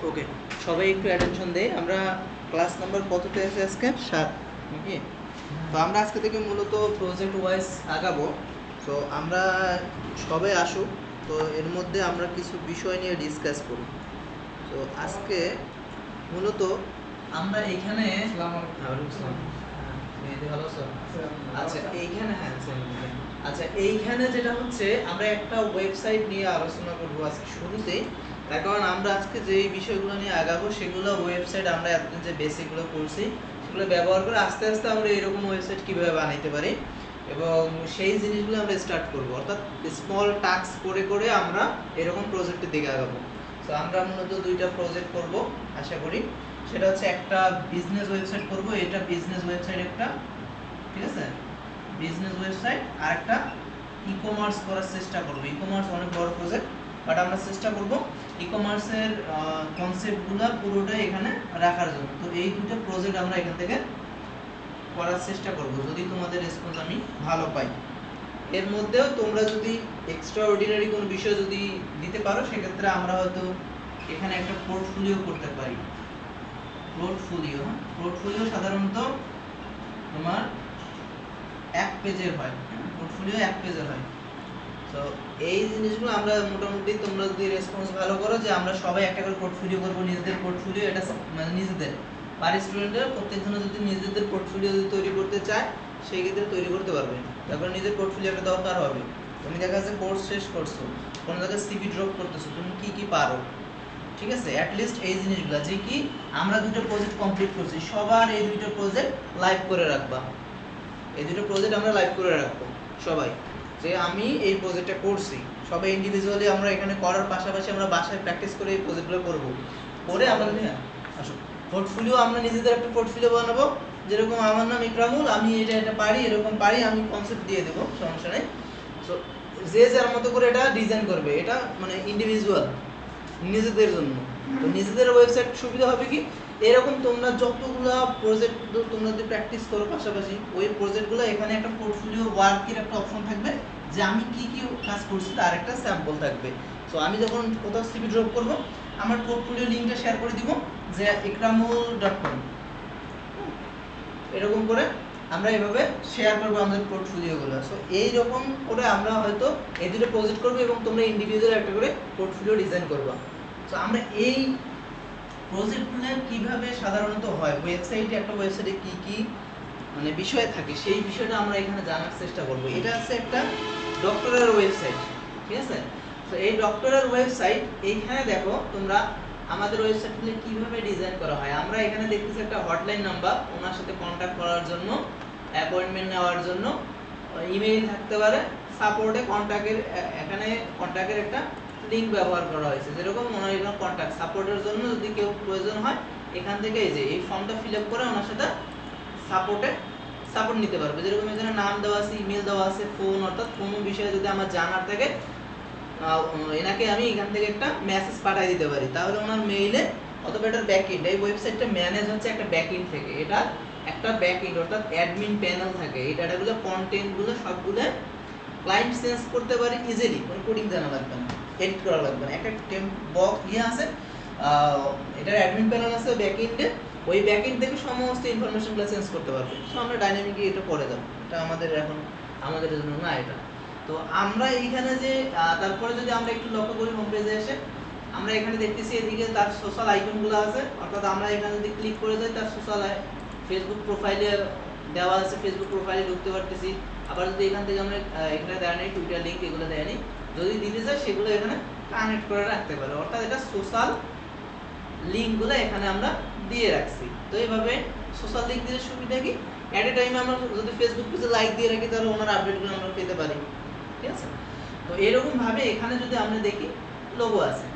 ওকে, সবাই একটু অ্যাটেনশন দেই। আমরা ক্লাস নাম্বার কততে আছে আজকে? 7 নাকি? তো আমরা আজকে থেকে মূলত প্রজেক্ট ওয়াইজ আগাবো। তো আমরা সবাই আসুক, তো এর মধ্যে আমরা কিছু বিষয় নিয়ে ডিসকাস করি। তো আজকে মূলত আমরা এইখানে আচ্ছা এইখানে আচ্ছা এইখানে যেটা হচ্ছে আমরা একটা ওয়েবসাইট নিয়ে আলোচনা করবো আজকে শুরুতেই। তার কারণ আমরা আজকে যে বিষয়গুলো নিয়ে আগাবো সেগুলো ওয়েবসাইট আমরা এতদিন যে বেসিকগুলো করছি সেগুলো ব্যবহার করে আস্তে আস্তে আমরা এরকম ওয়েবসাইট কীভাবে বানাইতে পারি এবং সেই জিনিসগুলো আমরা স্টার্ট করবো, অর্থাৎ স্মল টাস্ক করে করে আমরা এরকম প্রজেক্টের দিকে আগাবো। তো আমরা মূলত দুইটা প্রজেক্ট করব আশা করি। সেটা হচ্ছে একটা বিজনেস ওয়েবসাইট করব, এটা বিজনেস ওয়েবসাইট একটা, ঠিক আছে, বিজনেস ওয়েবসাইট, আর একটা ই কমার্স করার চেষ্টা করব। ই কমার্স অনেক বড় প্রজেক্ট, বাট আমরা চেষ্টা করব ই কমার্সের কনসেপ্টগুলো পুরোটাই এখানে রাখার জন্য। তো এই দুটো প্রজেক্ট আমরা এখান থেকে করার চেষ্টা করব যদি তোমাদের রেসপন্স আমি ভালো পাই। এর মধ্যেও তোমরা যদি এক্সট্রা অর্ডিনারি কোনো বিষয় যদি দিতে পারো সেক্ষেত্রে আমরা হয়তো এখানে একটা পোর্টফোলিও করতে পারি। পোর্টফোলিও সাধারণত তোমার এক পেজের হয়, পোর্টফোলিও এক পেজের হয়। তো এই জিনিসগুলো আমরা মোটামুটি তোমরা যদি রেসপন্স ভালো করো যে আমরা সবাই একটা করে পোর্টফোলিও করব, নিজেদের পোর্টফোলিও, এটা মানে নিজেদের পার স্টুডেন্টের প্রত্যেকজনে যদি নিজেদের পোর্টফোলিও যদি তৈরি করতে চায় সেই ক্ষেত্রে তৈরি করতে পারবে। তারপর নিজের পোর্টফোলিওটা দরকার হবে। তুমি দেখা যাচ্ছে কোর্স শেষ করছো, কোনো জায়গায় সিভি ড্রপ করতেছো, তুমি কি কি পারো, ঠিক আছে, অ্যাটলিস্ট এই জিনিসগুলো যে কি আমরা দুটো প্রজেক্ট কমপ্লিট করছি, সবার এই দুটো প্রজেক্ট লাইভ করে রাখবা। এই দুটো প্রজেক্ট আমরা লাইভ করে রাখবো সবাই, যে আমি এই প্রজেক্টটা করছি। সবাই ইন্ডিভিজুয়ালি আমরা এখানে করার পাশাপাশি আমরা বাসায় প্র্যাকটিস করে এই প্রজেক্টগুলো করব, করে আমরা আসো পোর্টফোলিও, আমরা নিজেদের একটা পোর্টফোলিও বানাবো। যেরকম আমার নাম ইকরামুল, আমি এটা পারি, এরকম পারি, আমি কনসেপ্ট দিয়ে দেবো, সমস্যা নেই। সো যে যার মতো করে এটা ডিজাইন করবে, এটা মানে ইন্ডিভিজুয়াল নিজেদের জন্য। তো নিজেদের ওয়েবসাইট সুবিধা হবে কি, এরকম তোমরা যতগুলা প্রজেক্ট তোমরা যদি প্র্যাকটিস করো পাশাপাশি ওই প্রজেক্টগুলো এখানে একটা পোর্টফোলিও ওয়ার্কের একটা অপশন থাকবে যে আমি কি কি কাজ করছি তার একটা স্যাম্পল থাকবে। সো আমি যখন কোথাও সিভি ড্রপ করব আমার পোর্টফোলিও লিংকটা শেয়ার করে দিব যে ikramul.com, এরকম করে আমরা এভাবে শেয়ার করবো আমাদের পোর্টফোলিওগুলো। সো এইরকম করে আমরা হয়তো এই দুটো প্রজেক্ট করবো এবং তোমরা ইন্ডিভিজুয়াল একটা করে পোর্টফোলিও ডিজাইন করবা। সো আমরা এই প্রজেক্টগুলো কিভাবে সাধারণত হয়, ওয়েবসাইটে একটা ওয়েবসাইটে কি কি মানে বিষয় থাকে সেই বিষয়টা আমরা এখানে জানার চেষ্টা করব। এটা হচ্ছে একটা ডক্টরের ওয়েবসাইট, ঠিক আছে। তো এই ডক্টরের ওয়েবসাইট, এইখানে দেখো তোমরা আমাদের ওয়েবসাইটগুলো কিভাবে ডিজাইন করা হয়। আমরা এখানে দেখতেছি একটা হটলাইন নাম্বার, ওনার সাথে কন্ট্যাক্ট করার জন্য, অ্যাপয়েন্টমেন্ট নেওয়ার জন্য ইমেইল থাকতে পারে, সাপোর্টে কন্ট্যাক্টের, এখানে কন্ট্যাক্টের একটা লিংক ব্যবহার করা হয়েছে। যেরকম ওনার এখানে কন্ট্যাক্ট সাপোর্টের জন্য যদি কেউ প্রয়োজন হয় এখান থেকে এই যে এই ফর্মটা ফিল আপ করে ওনার সাথে সাপোর্ট নিতে পারবে। যেরকম এখানে নাম দেওয়া আছে, ইমেল দেওয়া আছে, ফোন, অর্থাৎ কোনো বিষয়ে যদি আমার জানার থাকে এনাকে আমি এখান থেকে একটা মেসেজ পাঠিয়ে দিতে পারি, তাহলে ওনার মেইলে অথবা এটার ব্যাকএন্ড, এই ওয়েবসাইটটা ম্যানেজ হচ্ছে একটা ব্যাকএন্ড থেকে, এটা একটা ব্যাকএন্ড অর্থাৎ অ্যাডমিন প্যানেল থাকে। এই ডাটাগুলো কন্টেন্টগুলো সবগুলো ক্লায়েন্ট চেঞ্জ করতে পারে ইজিলি, কোনো কোডিং জানা লাগবে না, এডিট করা লাগবে না। একটা বক্স আছে, এটার অ্যাডমিন প্যানেল আছে ব্যাকএন্ডে, ওই ব্যাকএন্ড থেকে সমস্ত ইনফরমেশনগুলো চেঞ্জ করতে পারবে। সো আমরা ডাইনামিকলি এটা করে যাব, এটা আমাদের এখন আমাদের জন্য না এটা। তো আমরা এইখানে যে তারপরে যদি আমরা একটু লক্ষ্য করি হোম পেজে এসে আমরা এখানে দেখতেছি এদিকে তার সোশ্যাল আইকনগুলো আছে, অর্থাৎ আমরা এখানে যদি ক্লিক করে যাই তার সোশ্যাল ফেসবুক প্রোফাইলে দেওয়া আছে, ফেসবুক প্রোফাইলে ঢুকতে পারতেছি। আবার যদি এখান থেকে আমরা এখানে দেওয়া নেই টুইটার লিঙ্ক, এগুলো দেওয়া নেই, যদি দিতে চাই সেগুলো এখানে কানেক্ট করে রাখতে পারে, অর্থাৎ এটা সোশ্যাল লিঙ্কগুলো এখানে আমরা দিয়ে রাখছি। তো এইভাবে সোশ্যাল লিঙ্ক দিলে সুবিধা কি, অ্যাট এ টাইমে আমরা যদি ফেসবুক পেজে লাইক দিয়ে রাখি তাহলে ওনার আপডেটগুলো আমরা পেতে পারি, ঠিক আছে। তো এরকম ভাবে এখানে যদি আমরা দেখি লোগো আছে,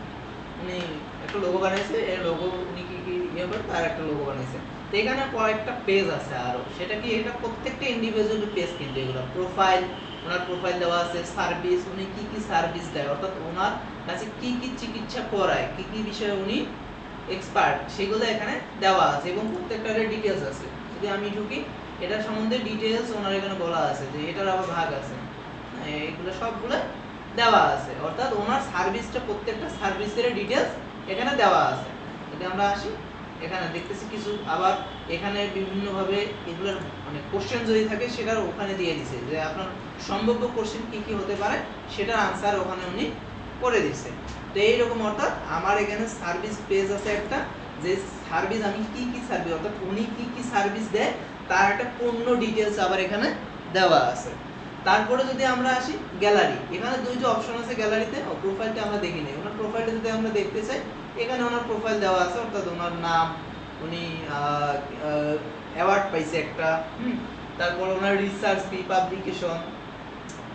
উনি একটা লোগো বানাইছে, এর লোগো উনি কি কি ইয়ে করে তার একটা লোগো বানাইছে। তো এখানে কয়েকটা পেজ আছে আরো, সেটা কি এটা প্রত্যেকটা ইন্ডিভিজুয়াল পেজ, কিন্তু এগুলো প্রোফাইল, ওনার প্রোফাইল দেওয়া আছে, সার্ভিস, উনি কি কি সার্ভিস দেয়, অর্থাৎ ওনার কাছে কি কি চিকিৎসা করায়, কি কি বিষয়ে উনি এক্সপার্ট, সেগুলো এখানে দেওয়া আছে এবং প্রত্যেকটার ডিটেলস আছে। যদি আমি ঢুকি এটার সম্বন্ধে ডিটেলস ওনার এখানে বলা আছে, যে এটার আবার ভাগ আছে, এগুলো সবগুলো দেওয়া আছে, অর্থাৎ ওনার সার্ভিসটা প্রত্যেকটা সার্ভিসের ডিটেলস এখানে দেওয়া আছে। যদি আমরা আসি এখানে দেখতেছি কিছু, আবার এখানে বিভিন্নভাবে এগুলোর মানে কোশ্চেন যদি থাকে সেটা ওখানে দিয়ে দিছে যে আপনার সম্ভাব্য কোশ্চেন কি কি হতে পারে সেটার আনসার ওখানে উনি করে দিছে। তো এইরকম অর্থাৎ আমার এখানে সার্ভিস পেজ আছে একটা, যে সার্ভিস আমি কি কি সার্ভিস অর্থাৎ উনি কি কি সার্ভিস দেয় তার একটা পূর্ণ ডিটেলস আবার এখানে দেওয়া আছে। তারপরে যদি আমরা আসি গ্যালারি, এখানে দুইটা অপশন আছে গ্যালারিতে, প্রোফাইলটা আমরা দেখি নাই, ওনার প্রোফাইলটা যদি আমরা দেখতে চাই এখানে ওনার প্রোফাইল দেওয়া আছে, অর্থাৎ ওনার নাম, উনি অ্যাওয়ার্ড পাইছে একটা, তারপর ওনার রিসার্চ কি পাবলিকেশন,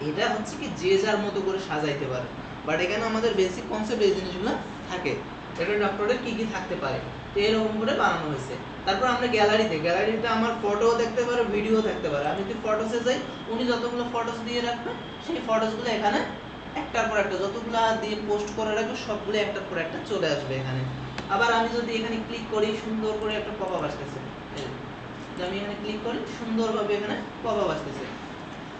এটা হচ্ছে কি যে যার মতো করে সাজাইতে পারে, বাট এখানে আমাদের বেসিক কনসেপ্ট এই জিনিসগুলো থাকে, এটা ডক্টরের কি কি থাকতে পারে, তো এরকম করে বানানো হয়েছে। তারপর আমরা গ্যালারিতে আমার ফটো থাকতে পারে, ভিডিও থাকতে পারে। আমি যদি ফটোসে যাই উনি যতগুলো ফটোস দিয়ে রাখবে সেই ফটোসগুলো এখানে একটার পর একটা যতগুলো দিয়ে পোস্ট করে রাখবে সবগুলো একটার পর একটা চলে আসবে এখানে। আবার আমি যদি এখানে ক্লিক করি সুন্দর করে একটা পপআপ আসতেছে, আমি এখানে ক্লিক করি সুন্দরভাবে এখানে পপআপ আসতেছে।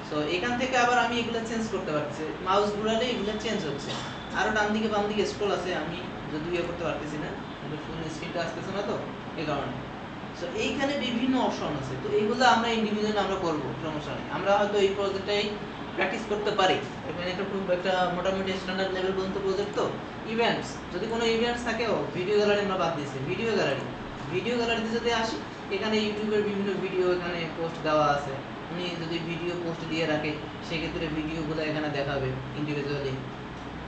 সো এখান থেকে আবার আমি এগুলো চেঞ্জ করতে পারছি, মাউস ঘোরালে এগুলো চেঞ্জ হচ্ছে। আরো ডান দিকে বাম দিকে স্ক্রল আছে, আমি যদিও ইয়ে করতে পারতেছি না, ফুল স্ক্রিনটা আসতেছে না তো এই কারণে। সো এইখানে বিভিন্ন অপশন আছে, তো এইগুলো আমরা ইন্ডিভিজুয়াল আমরা করব, সমস্যা নেই। আমরা হয়তো এই প্রজেক্টটাই প্র্যাকটিস করতে পারি, এখানে একটা মোটামুটি স্ট্যান্ডার্ড লেভেল পর্যন্ত প্রজেক্ট। তো ইভেন্টস, যদি কোনো ইভেন্টস থাকেও, ভিডিও গ্যালারি আমরা বাদ দিয়েছি, ভিডিও গ্যালারিতে যদি আসি এখানে ইউটিউবের বিভিন্ন ভিডিও এখানে পোস্ট দেওয়া আছে, উনি যদি ভিডিও পোস্ট দিয়ে রাখে সেক্ষেত্রে ভিডিওগুলো এখানে দেখাবে ইন্ডিভিজুয়ালি,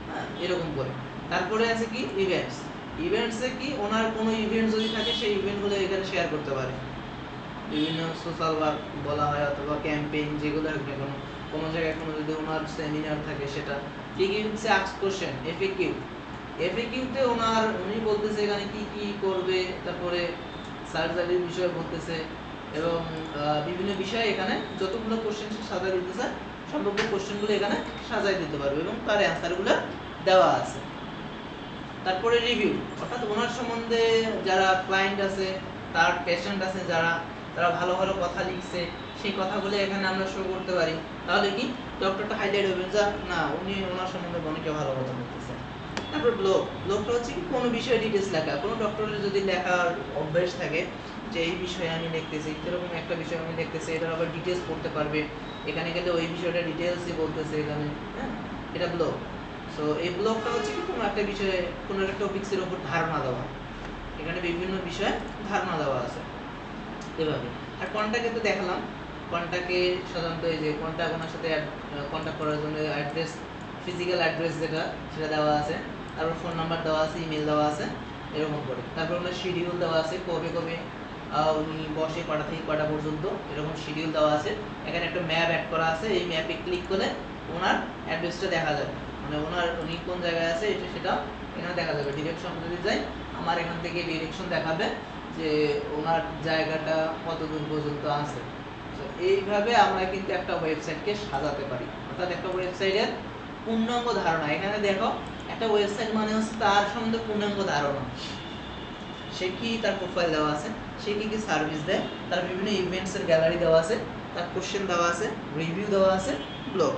হ্যাঁ এরকম করে। তারপরে আছে কি ইভেন্টসে কি ওনার কোনো ইভেন্ট যদি থাকে সেই ইভেন্টগুলো এখানে শেয়ার করতে পারে, বিভিন্ন সোশ্যাল ওয়ার্ক বলা হয় অথবা ক্যাম্পেইন যেগুলো একটা কোনো জায়গায় কোনো যদি ওনার সেমিনার থাকে সেটা। ঠিক হচ্ছে আস্ক কোশ্চেন, এফএকিউতে উনি বলতেছে এখানে কি কি করবে, তারপরে সার্জারির বিষয়ে বলতেছে এবং বিভিন্ন বিষয়ে এখানে যতগুলো কোশ্চেন সাজাই দিতে চায় সম্ভাব্য কোশ্চেনগুলো এখানে সাজাই দিতে পারবে এবং তার অ্যান্সারগুলো দেওয়া আছে। তারপরে রিভিউ, অর্থাৎ ওনার সম্বন্ধে যারা ক্লায়েন্ট আছে, তার পেশেন্ট আছে তারা ভালো ভালো কথা লিখছে সেই কথাগুলো এখানে আমরা শো করতে পারি, তাহলে কি ডক্টরটা হাইলাইট হবে যে না উনি ওনার সম্বন্ধে অনেকে ভালো কথা বলতেছে। তারপর ব্লগটা হচ্ছে কি কোনো বিষয়ে ডিটেলস লেখা, কোনো ডক্টরের যদি লেখার অভ্যাস থাকে যে এই বিষয়ে আমি লিখতেছি, এরকম একটা বিষয় আমি লিখতেছি, এটার আবার ডিটেলস পড়তে পারবে, এখানে গেলে ওই বিষয়টা ডিটেলসই বলতেছে এখানে, হ্যাঁ এটা ব্লগ। সো এই ব্লগটা হচ্ছে কি কোনো একটা বিষয়ে কোনো একটা টপিকসের উপর ধারণা দেওয়া, এখানে বিভিন্ন বিষয়ে ধারণা দেওয়া আছে এভাবে। আর কন্ট্যাক্টে তো দেখালাম, কন্ট্যাক্টে সাধারণত এই যে কন্ট্যাক্ট ওনার সাথে কন্ট্যাক্ট করার জন্য অ্যাড্রেস, ফিজিক্যাল অ্যাড্রেস যেটা সেটা দেওয়া আছে, তারপর ফোন নাম্বার দেওয়া আছে, ইমেল দেওয়া আছে এরকম করে। তারপর ওনার শিডিউল দেওয়া আছে, কবে কবে উনি বসে কটা থেকে কটা পর্যন্ত এরকম শিডিউল দেওয়া আছে। এখানে একটা ম্যাপ অ্যাড করা আছে, এই ম্যাপে ক্লিক করলে ওনার অ্যাড্রেসটা দেখা যাবে, মানে উনি কোন জায়গায় আছে সেটা এখানে দেখা যাবে। ডিরেকশন যদি যাই আমার এখান থেকে ডিরেকশন দেখাবে যে ওনার জায়গাটা কত দূর পর্যন্ত আছে। তো এইভাবে আমরা কিন্তু একটা ওয়েবসাইটকে সাজাতে পারি, অর্থাৎ একটা ওয়েবসাইটের পূর্ণাঙ্গ ধারণা। এখানে দেখো একটা ওয়েবসাইট মানে হচ্ছে তার সম্বন্ধে পূর্ণাঙ্গ ধারণা, সে কি তার প্রোফাইল দেওয়া আছে, সে কি কি সার্ভিস দেয়, তার বিভিন্ন ইভেন্টসের গ্যালারি দেওয়া আছে, তার কোশ্চেন দেওয়া আছে, রিভিউ দেওয়া আছে, ব্লগ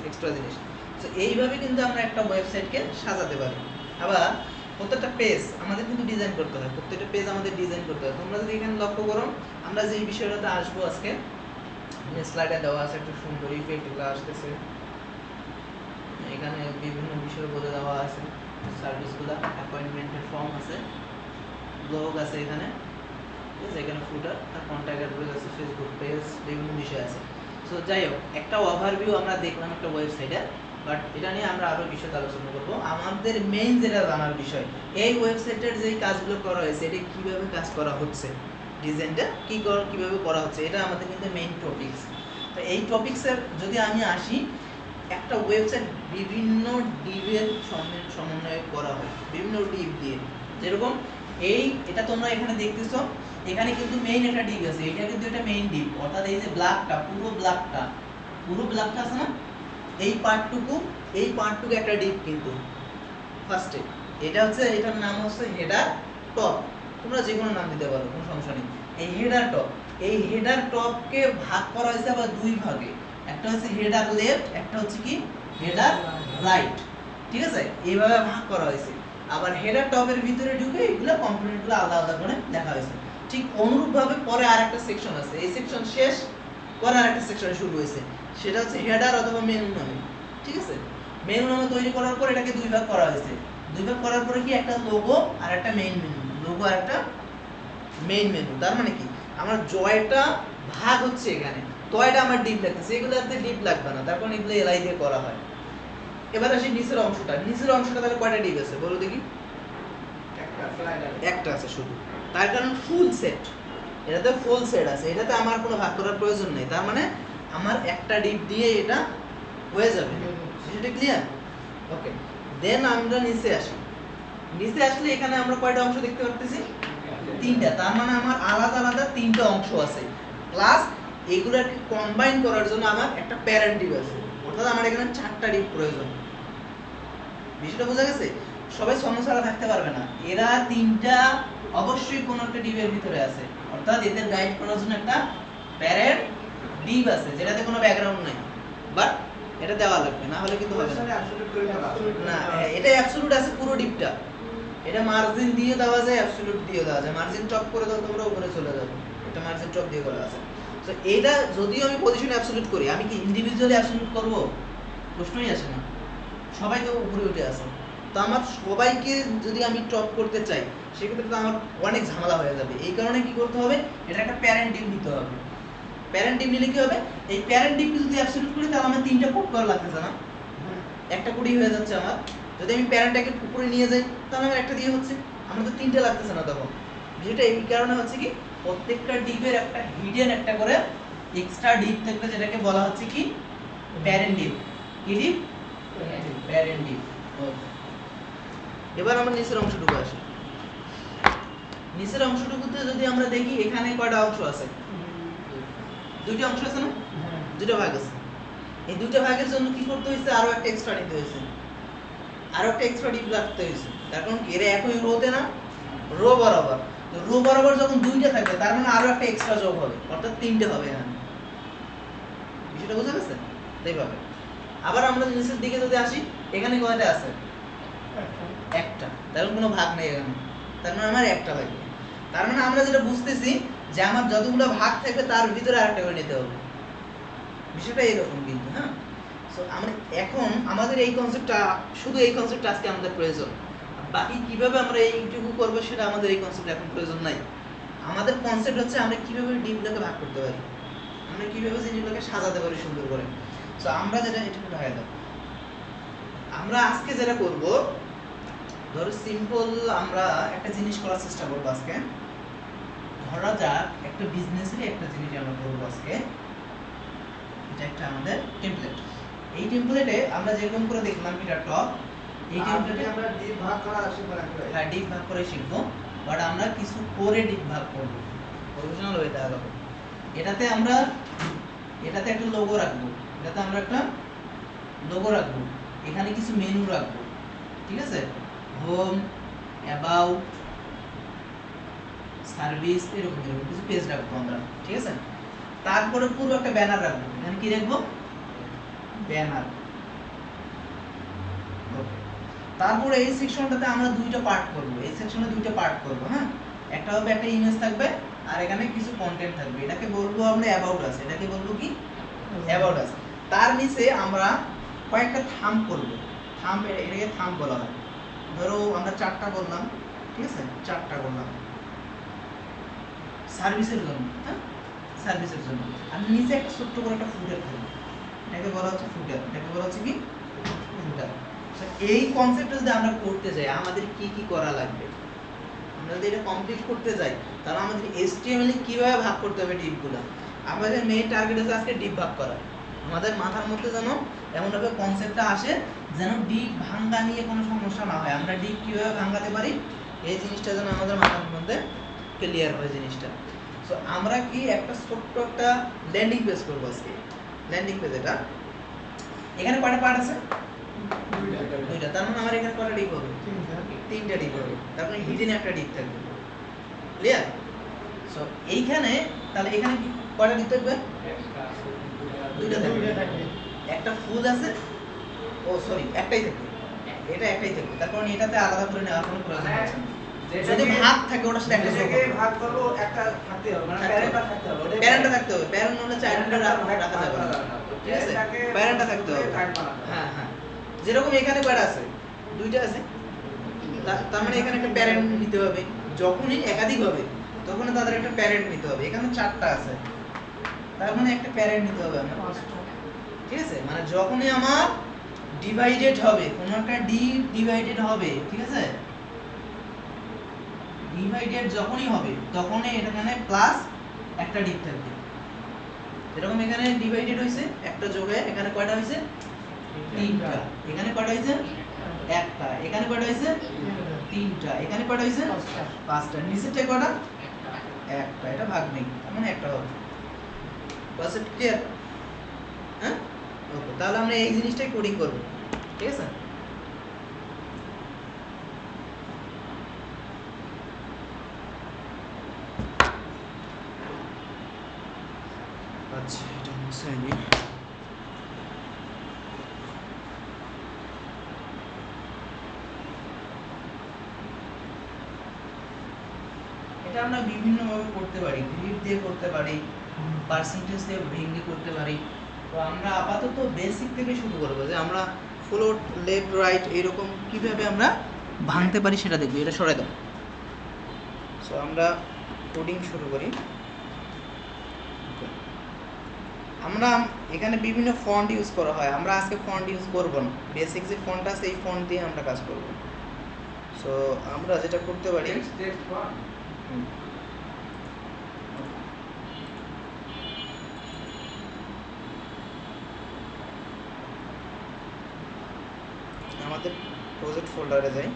এক্সট্রা জিনিস। তো এইভাবে কিন্তু আমরা একটা ওয়েবসাইটকে সাজাতে পারি। আবার প্রত্যেকটা পেজ আমাদের কিন্তু ডিজাইন করতে হয়, প্রত্যেকটা পেজ আমাদের ডিজাইন করতে হয়। তোমরা যদি এখানে লক্ষ্য করো আমরা যে বিষয়টাতে আসবো আজকে, স্লাইডে দেওয়া আছে একটা সুন্দর ইফেক্টগুলো আসতেছে, এখানে বিভিন্ন বিষয় বলে দেওয়া আছে, সার্ভিসগুলো, অ্যাপয়েন্টমেন্টের ফর্ম আছে, ব্লগ আছে এখানে, ঠিক আছে, এখানে ফুটার আর কন্ট্যাক্ট অ্যাড্রেস আছে, ফেসবুক পেজ, বিভিন্ন বিষয় আছে। সো যাই হোক একটা ওভারভিউ আমরা দেখলাম একটা ওয়েবসাইটে, বাট এটা নিয়ে আমরা আরো বিষয়ে আলোচনা করব। আমাদের মেইন যেটা জানার বিষয় এই ওয়েবসাইটের যে কাজগুলো করা হয়েছে এটা কিভাবে কাজ করা হচ্ছে, ডিজাইনটা কিভাবে করা হচ্ছে, এটা আমাদের কিন্তু মেইন টপিকস। তো এই টপিকসের যদি আমি আসি, একটা ওয়েবসাইট বিভিন্ন ডিপের সমন্বয়ে করা হয়, বিভিন্ন ডিপ দিয়ে, যেরকম এটা তোমরা এখানে দেখতেছো, এখানে কিন্তু মেইন একটা ডিপ আছে, এটা কিন্তু এটা মেইন ডিপ, অর্থাৎ এই যে ব্ল্যাকটা পুরো ব্ল্যাকটা আছে না, এই পার্টটুকু একটা ডিপ কিন্তু ফার্স্টে। এটা হচ্ছে, এটার নাম হচ্ছে হেডার টপ, তোমরা যে কোনো নাম দিতে পারো, কোনো সমস্যা নেই। এই হেডার টপ, এই হেডার টপকে ভাগ করা হয়েছে আবার দুই ভাগে, একটা হচ্ছে হেডার লেফট, একটা হচ্ছে কি হেডার রাইট, ঠিক আছে, এইভাবে ভাগ করা হয়েছে। আবার হেডার টপের ভিতরে ঢুকে এগুলো কম্পোনেন্টগুলো আলাদা আলাদা করে লেখা হয়েছে। ঠিক অনুরূপভাবে পরে আরেকটা সেকশন আছে, এই সেকশন শেষ পরে আরেকটা সেকশন শুরু হয়েছে, সেটা হচ্ছে হেডার অথবা মেনু নামে। ঠিক আছে, মেনু নামে তৈরি করার পর এটাকে দুই ভাগ করা হয়েছে। দুই ভাগ করার পরে কি একটা লোগো আর একটা মেইন মেনু, লোগো আর একটা মেইন মেনু। তার মানে কি আমার জয়টা ভাগ হচ্ছে এখানে, টয়টা আমার ডিপ লাগতেছে, এগুলোতে ডিপ লাগবে না, তার কারণ এগুলো এলআই দিয়ে করা হয়। এবার আসি নিচের অংশটা। নিচের অংশটা তাহলে কয়টা ডিপ আছে বলো দেখি? একটা আছে শুধু, তার কারণ ফুল সেট, এটাতে ফুল সেট আছে, এটাতে আমার কোনো ভাগ করার প্রয়োজন নেই। তার মানে আমার একটা ডিপ দিয়ে এটা হয়ে যাবে। সেটা ক্লিয়ার? ওকে, দেন আমরা নিচে আসি। নিচে আসলে এখানে আমরা কয়টা অংশ দেখতে পাচ্ছি? তিনটা। তার মানে আমার আলাদা আলাদা তিনটা অংশ আছে, প্লাস এগুলোকে কম্বাইন করার জন্য আমার একটা প্যারেন্ট ডিপ আছে, অর্থাৎ আমার এখানে চারটা ডিপ প্রয়োজন। বিষয়টা বোঝা গেছে? সবাই ছন্ন ছাড়া থাকতে পারবে না, এরা তিনটা অবশ্যই কোন একটা ডিপের ভিতরে আছে, অর্থাৎ এদের গাইড করার জন্য একটা প্যারেন্ট ডিপ আছে যেটাতে কোনো ব্যাকগ্রাউন্ড নাই, বাট এটা দেওয়া লাগবে, না হলে কিন্তু হবে না। না, এটা অ্যাবসলিউট আছে পুরো ডিপটা, এটা মার্জিন দিয়ে দেওয়া যায়, অ্যাবসলিউট দিয়ে দেওয়া যায়। মার্জিন টপ করে দাও তোমরা, উপরে চলে যাবে, এটা মার্জিন টপ দিয়ে করা আছে। তো এটা যদিও আমি পজিশন অ্যাবসলিউট করি, আমি কি ইন্ডিভিজুয়ালি অ্যাবসলিউট করব? প্রশ্নই আসে না, সবাই তো উপরে উঠে আছে। তো আমার সবাইকে যদি আমি টপ করতে চাই সেক্ষেত্রে তো আমার অনেক ঝামেলা হয়ে যাবে। এই কারণে কি করতে হবে, এটা একটা প্যারেন্ট ডিপ নিতে হবে। প্যারেন্ট ডিপ নিলে কি হবে, এই প্যারেন্ট ডিপকে যদি অ্যাবসলিউট করি তাহলে আমার তিনটা কোড করা লাগতেছে না, একটা কোডই হয়ে যাচ্ছে আমার। যদি আমি প্যারেন্টটাকে উপরে নিয়ে যাই তাহলে আমার একটা দিয়ে হচ্ছে, আমার তো তিনটা লাগতেছে না তখন। যেটা এই কারণে হচ্ছে কি, প্রত্যেকটা ডিপের একটা হিডেন একটা করে এক্সট্রা ডিপ থাকবে, যেটাকে বলা হচ্ছে কি প্যারেন্ট ডিপ। কি ডিপ? Parent deep. এবার আমরা নিচের অংশটুকু আসি। নিচের অংশটুকুতে যদি আমরা দেখি এখানে কয়টা অংশ আছে? দুইটা অংশ আছে না? দুটো ভাগ আছে। এই দুটো ভাগের জন্য কি করতে হয়েছে, আরো একটা এক্সট্রা নিতে হয়েছে, আরো একটা এক্সট্রা ডিপ রাখতে হয়েছে। তার কারণ এরা একই রোতে না, রো বরাবর। তো রো বরাবর যখন দুইটা থাকবে তার মানে আরো একটা এক্সট্রা যোগ হবে, অর্থাৎ তিনটে হবে এখানে। বিষয়টা বুঝা গেছে? এইভাবে আবার আমরা নিচের দিকে যদি আসি, এখানে কয়টা আছে? একটা, তার কোনো ভাগ নেই এখানে, তার মানে আমার একটা লাগবে। তার মানে আমরা যেটা বুঝতেছি যে আমার যতগুলো ভাগ থাকবে তার ভিতরে আরেকটা করে নিতে হবে। বিষয়টা এরকম কিন্তু, হ্যাঁ। সো আমরা এখন আমাদের এই কনসেপ্টটা, শুধু এই কনসেপ্টটা আজকে আমাদের প্রয়োজন। বাকি কিভাবে আমরা এইটুকু করবো সেটা আমাদের এই কনসেপ্ট এখন প্রয়োজন নাই। আমাদের কনসেপ্ট হচ্ছে আমরা কিভাবে ডিপগুলোকে ভাগ করতে পারি, আমরা কিভাবে জিনিসগুলোকে সাজাতে পারি সুন্দর করে। সো আমরা যেটা এটুকু ঢাকা দাও, আমরা আজকে যেটা করব, ধরো সিম্পল আমরা একটা জিনিস করার চেষ্টা করবো আজকে। ধরা যাক একটা বিজনেসেরই একটা জিনিস আমরা করবো আজকে। এটা একটা আমাদের টেমপ্লেট। এই টেমপ্লেটে আমরা যেরকম করে দেখলাম এটা টপ, এই টেমপ্লেটে আমরা ডিপ ভাগ করা শিখবো না। হ্যাঁ, ডিপ ভাগ করে শিখবো, বাট আমরা কিছু করে ডিপ ভাগ করব, প্রফেশনাল হয়ে দেওয়া যাবে। এটাতে আমরা এটাতে একটা লোগো রাখবো, এটাতে আমরা একটা লোগো রাখবো, এখানে কিছু মেনু রাখবো, ঠিক আছে, হোম, অ্যাবাউট, সার্ভিস, এরকম এরকম কিছু পেজ রাখবো আমরা, ঠিক আছে। তারপরে পুরো একটা ব্যানার রাখবো, এখানে কি রাখবো? ব্যানার। ওকে, তারপরে এই সেকশনটাতে আমরা দুইটা পার্ট করব, এই সেকশনে দুইটা পার্ট করব, হ্যাঁ। একটা হবে একটা ইমেজ থাকবে আর এখানে কিছু কন্টেন্ট থাকবে, এটাকে বলবো আমরা অ্যাবাউট আস, এটাকে বলবো কি অ্যাবাউট আস। তার নিচে আমরা কয়েকটা থাম্ব করব, থাম্ব, এটাকে থাম্ব বলা হয়। ধরো আমরা চারটা করলাম, ঠিক আছে, চারটা করলাম সার্ভিসের জন্য, হ্যাঁ, সার্ভিসের জন্য। আর নিচে একটা ছোট্ট করে একটা ফুটার থাকবে, এটাকে বলা হচ্ছে ফুটার, এটাকে বলা হচ্ছে কি ফুটার। এই কনসেপ্টটা যদি আমরা করতে যাই আমাদের কি কি করা লাগবে, আমরা যদি এটা কমপ্লিট করতে যাই তাহলে আমাদের HTML এ কিভাবে ভাগ করতে হবে ডিপগুলো। আমাদের মেইন টার্গেট আছে আজকে ডিপ ভাগ করা। আমাদের মাথার মধ্যে যেন এমনভাবে কনসেপ্টটা আসে যেন ডিপ ভাঙা নিয়ে কোনো সমস্যা না হয়, আমরা ডিপ কিভাবে ভাঙাতে পারি এই জিনিসটা যেন আমাদের মাথার মধ্যে ক্লিয়ার হয় জিনিসটা। সো আমরা কি একটা ছোট্ট একটা ল্যান্ডিং পেজ করবো আজকে। ল্যান্ডিং পেজ, এটা এখানে কয়টা পার্ট আছে? দুইটা। তার মানে আমার এখানে কয়টা ডিপ হবে? তিনটা ডিপ হবে। তার মানে হিডেন একটা ডিপ থাকবে, ক্লিয়ার? সো এইখানে তাহলে এখানে কি কয়টা ডিপ থাকবে? দুইটা থাকবে। একটা ফুল আছে, ও সরি একটাই থাকবে, এটা একটাই থাকবে, তার কারণ এটাতে আলাদা করে নেওয়ার কোনো প্রয়োজন মানে আছে না। যদি ভাগ থাকে ওটার সাথে একটা যোগ যেটাকে হবে। ভাগ করব একটা থাকতে হবে, মানে প্যারেন্টটা থাকতে হবে। ওটাই প্যারেন্টটা থাকতে হবে, প্যারেন্ট হলে চাইল্ডটা রাখা যাবে না, ঠিক আছে, প্যারেন্টটা থাকতে হবে। হ্যাঁ হ্যাঁ, যেরকম এখানে কয়টা আছে, দুইটা আছে, তার মানে এখানে একটা প্যারেন্ট নিতে হবে। যখনই একাধিক হবে তখন তাদের একটা প্যারেন্ট নিতে হবে। এখানে চারটা আছে, তার মানে একটা প্যারেন্ট নিতে হবে আমার, ঠিক আছে। মানে যখনই আমার ডিভাইডেড হবে, কোন একটা ডি ডিভাইডেড হবে, ঠিক আছে, ডিভাইডেড যখনই হবে তখনই এখানে প্লাস একটা ডিপ থাকবে। যেরকম এখানে ডিভাইডেড হইছে একটা যোগে, এখানে কয়টা হইছে, তিনটা। এখানে কয়টা হইছে, একটা। এখানে কয়টা হইছে, তিনটা। এখানে কয়টা হইছে, পাঁচটা। নিচেরটা কয়টা, একটা। এটা ভাগ নেই, তার মানে একটা হবে। Concept clear? হ্যাঁ, ওকে, তাহলে আমরা এই জিনিসটাই কোডিং করব, ঠিক আছে। আচ্ছা, এটা মুছে নি। এটা আমরা বিভিন্ন ভাবে করতে পারি, গ্রিড দিয়ে করতে পারি, পার্সেন্টেজ দিয়ে ভেঙে করতে পারি। তো আমরা আপাতত বেসিক থেকে শুরু করব, যে আমরা ফ্লোট, লেফট, রাইট এরকম কিভাবে আমরা ভাঙতে পারি সেটা দেখব। এটা সরাই দাও। সো আমরা কোডিং শুরু করি। আমরা এখানে বিভিন্ন ফন্ট ইউজ করা হয়, আমরা আজকে ফন্ট ইউজ করব না। বেসিক যে ফন্ট আছে এই ফন্ট দিয়ে আমরা কাজ করব। সো আমরা যেটা করতে পারি, আমাদের প্রজেক্ট ফোল্ডারে যাই।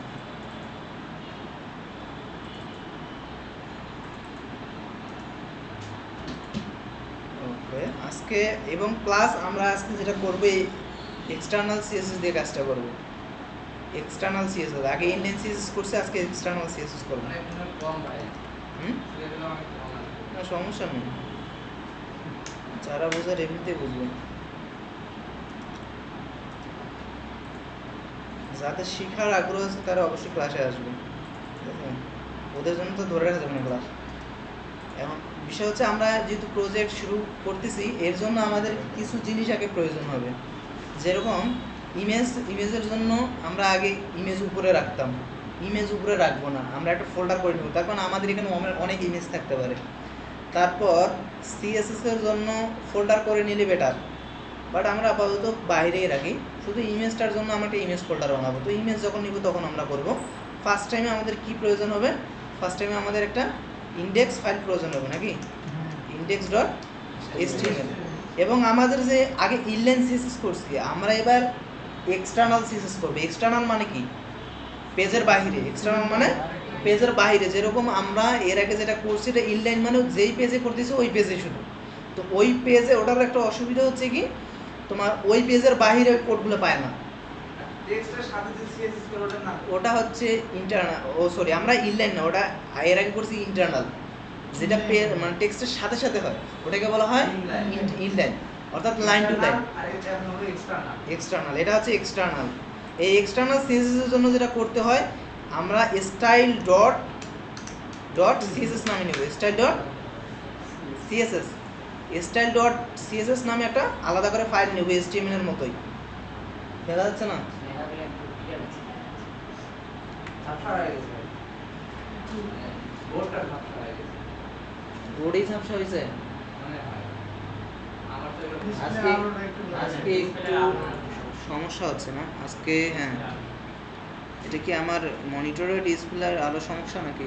ওকে, আজকে এবং প্লাস আমরা আজকে যেটা করব, এই এক্সটার্নাল সিএসএস দিয়ে কাজটা করব। এক্সটার্নাল সিএসএস, আগে ইন্ডিয়ান সিএসএস করছে, আজকে এক্সটার্নাল সিএসএস করব। না সমস্যা নেই, যারা বোঝার এমনিতে বুঝবে। যাদের শিখার আগ্রহ আছে তারা অবশ্যই ক্লাসে আসবে, ঠিক আছে? ওদের জন্য তো ধরে রাখা যাবে না ক্লাস। এখন বিষয় হচ্ছে, আমরা যেহেতু প্রজেক্ট শুরু করতেছি, এর জন্য আমাদের কিছু জিনিস আগে প্রয়োজন হবে। যেরকম ইমেজের জন্য আমরা আগে ইমেজ উপরে রাখতাম, ইমেজ উপরে রাখবো না, আমরা একটা ফোল্ডার করে নেব, তার কারণ আমাদের এখানে অনেক ইমেজ থাকতে পারে। তারপর সিএসএস এর জন্য ফোল্ডার করে নিলে বেটার, বাট আমরা আপাতত বাইরেই রাখি। শুধু ইমেজটার জন্য আমরা একটা ইমেজ ফোল্ডার বানাবো। তো ইমেজ যখন নিব তখন আমরা করব। ফার্স্ট টাইমে আমাদের কি প্রয়োজন হবে, ফার্স্ট টাইমে আমাদের একটা ইন্ডেক্স ফাইল প্রয়োজন হবে, নাকি ইন্ডেক্স ডট এইচটিএমএল। এবং আমাদের যে আগে ইনলাইন সিএসএস করছি, আমরা এবার এক্সটার্নাল সিএসএস করব। এক্সটার্নাল মানে কি, পেজের বাইরে। এক্সটার্নাল মানে পেজের বাইরে। যেরকম আমরা এর আগে যেটা করছি, এটা ইনলাইন মানে যেই পেজে করতেছি ওই পেজে শুধু। তো ওই পেজে ওটার একটা অসুবিধা হচ্ছে কি, তোমার ওই পেজের বাইরে ওই কোডগুলো পায় না। টেক্সটের সাথে যে সিএসএস করে ওটা না, ওটা হচ্ছে ইন্টারনাল, ও সরি, আমরা ইনলাইন না, ওটা এর আগে করছি ইন্টারনাল, যেটা মানে টেক্সটের সাথে সাথে হয়, ওটাকে বলা হয় ইনলাইন, অর্থাৎ লাইন টু লাইন। আর এটা হলো এক্সটার্নাল। এক্সটার্নাল, এটা হচ্ছে এক্সটার্নাল। এই এক্সটার্নাল সিএসএস এর জন্য যেটা করতে হয়, আমরা স্টাইল ডট ডট সিএসএস নামে নেব। Style dot CSS, style dot CSS নামে একটা আলাদা করে ফাইল নেব, এইচটিএমএল এর মতোই। দেখা যাচ্ছে না? ঝাপসা হয়ে গেছে, বোর্ডটা ঝাপসা হয়ে গেছে, বোর্ডেই ঝাপসা হয়েছে। মনে হয় আমার তো আজকে আজকে একটু সমস্যা হচ্ছে না আজকে? হ্যাঁ, এটা কি আমার মনিটরের ডিসপ্লের আলো সমস্যা নাকি?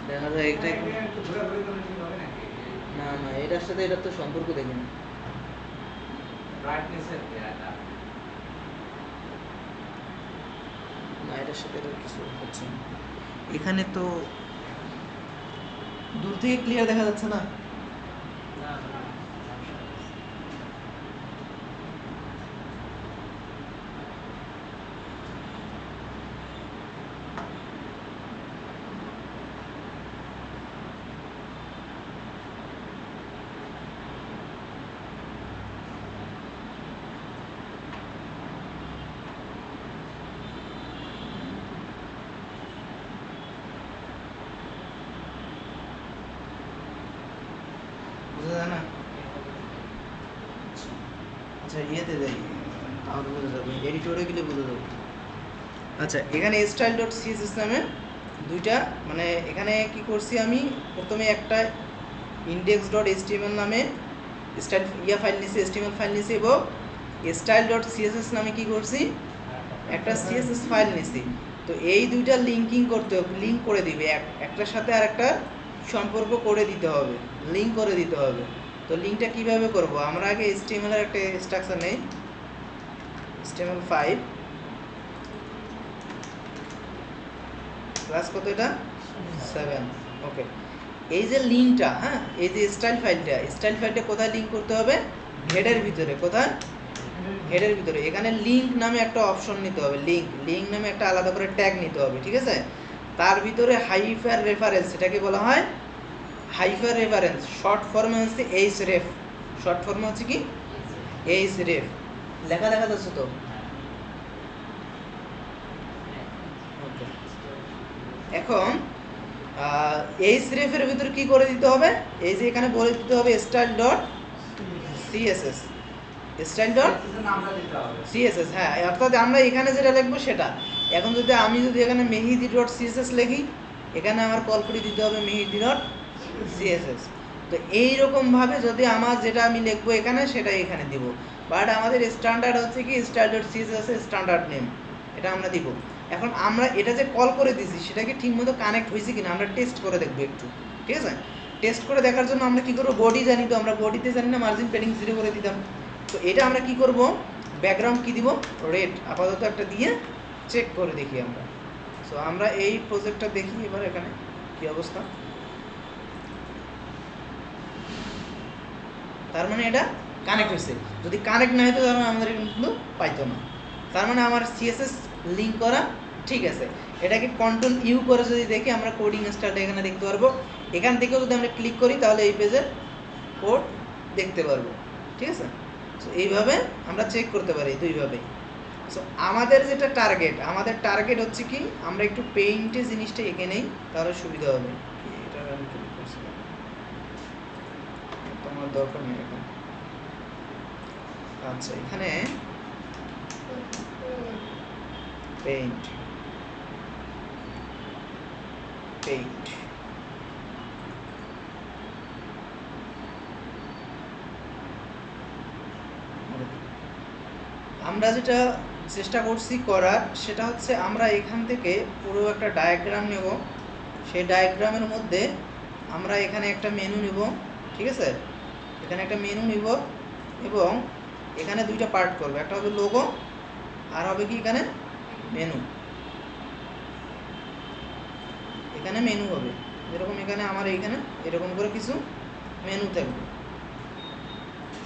দেখা যায় এটা একটু ঘোরাঘুরি করলে ঠিক হবে নাকি? না না, এটার সাথে এটা তো সম্পর্ক দেখি না। ব্রাইটনেসের এটা না, এটার সাথে এটা কিছু হচ্ছে না। এখানে তো দূর থেকে ক্লিয়ার দেখা যাচ্ছে না। না না আচ্ছা ইয়েতে যাই, তাহলে বোঝা যাবে, এডিটরে গেলে বোঝা যাবে। আচ্ছা এখানে স্টাইল ডট সিএসএস নামে দুইটা, মানে এখানে কি করছি আমি প্রথমে একটা ইন্ডেক্স ডট এইচটিএমএল নামে স্টাইল ফাইল নিছি, এইচটিএমএল ফাইল নিছি, এবং স্টাইল ডট সিএসএস নামে কি করছি একটা সিএসএস ফাইল নিছি। তো এই দুইটা লিঙ্কিং করতে হবে, লিঙ্ক করে দিবে, একটার সাথে আর একটা সম্পর্ক করে দিতে হবে, লিঙ্ক করে দিতে হবে। তো লিঙ্কটা কিভাবে করব, আমরা আগে এইচটিএমএল এর একটা স্ট্রাকচার নেই, HTML5 ক্লাস কত এটা 7। ওকে, এই যে লিঙ্কটা, হ্যাঁ এই যে স্টাইল ফাইলটা কোথায় লিঙ্ক করতে হবে, হেডের ভিতরে। কোথায়, হেডের ভিতরে। এখানে লিঙ্ক নামে একটা অপশন নিতে হবে, লিঙ্ক নামে একটা আলাদা করে ট্যাগ নিতে হবে, ঠিক আছে। তার ভিতরে হাইপার রেফারেন্স, এটাকে বলা হয় হাইপার রেফারেন্স, শর্ট ফর্মে হচ্ছে href, শর্ট ফর্মে হচ্ছে কি href, লেখা দেখা যাচ্ছে তো। এখন href এর ভিতরে কি করে দিতে হবে, এই যে এখানে বলে দিতে হবে style dot CSS, style dot নামটা দিতে হবে সিএসএস, হ্যাঁ অর্থাৎ আমরা এখানে যেটা লিখবো সেটা। এখন যদি আমি এখানে মেহেদি ডট সিএসএস লিখি, এখানে আমার কল করে দিতে হবে মেহেদি ডট সিএসএস। তো এইরকম ভাবে যদি আমার যেটা আমি লিখবো এখানে সেটাই এখানে দিব, বাট আমাদের স্ট্যান্ডার্ড হচ্ছে কি style dot CSS standard name, এটা আমরা দিব। এখন আমরা এটা যে কল করে দিছি সেটা কি ঠিকমতো কানেক্ট হয়েছে কিনা আমরা টেস্ট করে দেখবো একটু, ঠিক আছে। টেস্ট করে দেখার জন্য আমরা কি করবো, বডি জানি তো, আমরা বডিতে জানি না মার্জিন পেডিং 0 করে দিতাম। তো এটা আমরা কি করব, ব্যাকগ্রাউন্ড কি দিব, রেড আপাতত একটা দিয়ে চেক করে দেখি আমরা। সো আমরা এই প্রজেক্টটা দেখি এবার এখানে কি অবস্থা। তার মানে এটা কানেক্ট হয়েছে, যদি কানেক্ট না হতো তাহলে আমাদের কিন্তু পাইতো না। তার মানে আমার সিএসএস লিঙ্ক করা ঠিক আছে। এটাকে কন্ট্রোল ইউ করে যদি দেখি আমরা কোডিং স্টাইলটা এখানে দেখতে পারবো। এখান থেকেও যদি আমরা ক্লিক করি তাহলে এই পেজের কোড দেখতে পারবো, ঠিক আছে। সো এইভাবে আমরা চেক করতে পারি দুইভাবে। সো আমাদের যেটা টার্গেট হচ্ছে কি, আমরা একটু পেইন্টে জিনিসটা এঁকে নেই তাহলে সুবিধা হবে। এটা আমি ক্লিক করছিলাম, তোমার দরকার নেই এখন। আচ্ছা এখানে পেইন্ট আমরা যেটা চেষ্টা করছি করার সেটা হচ্ছে আমরা এখান থেকে পুরো একটা ডায়াগ্রাম নেব, সেই ডায়াগ্রামের মধ্যে আমরা এখানে একটা মেনু নেব, ঠিক আছে। এখানে একটা মেনু নিব এবং এখানে দুইটা পার্ট করব, একটা হবে লোগো আর হবে কি এখানে মেনু। এখানে মেনু হবে যেরকম এখানে আমার এইখানে এরকম করে কিছু মেনু থাকবে,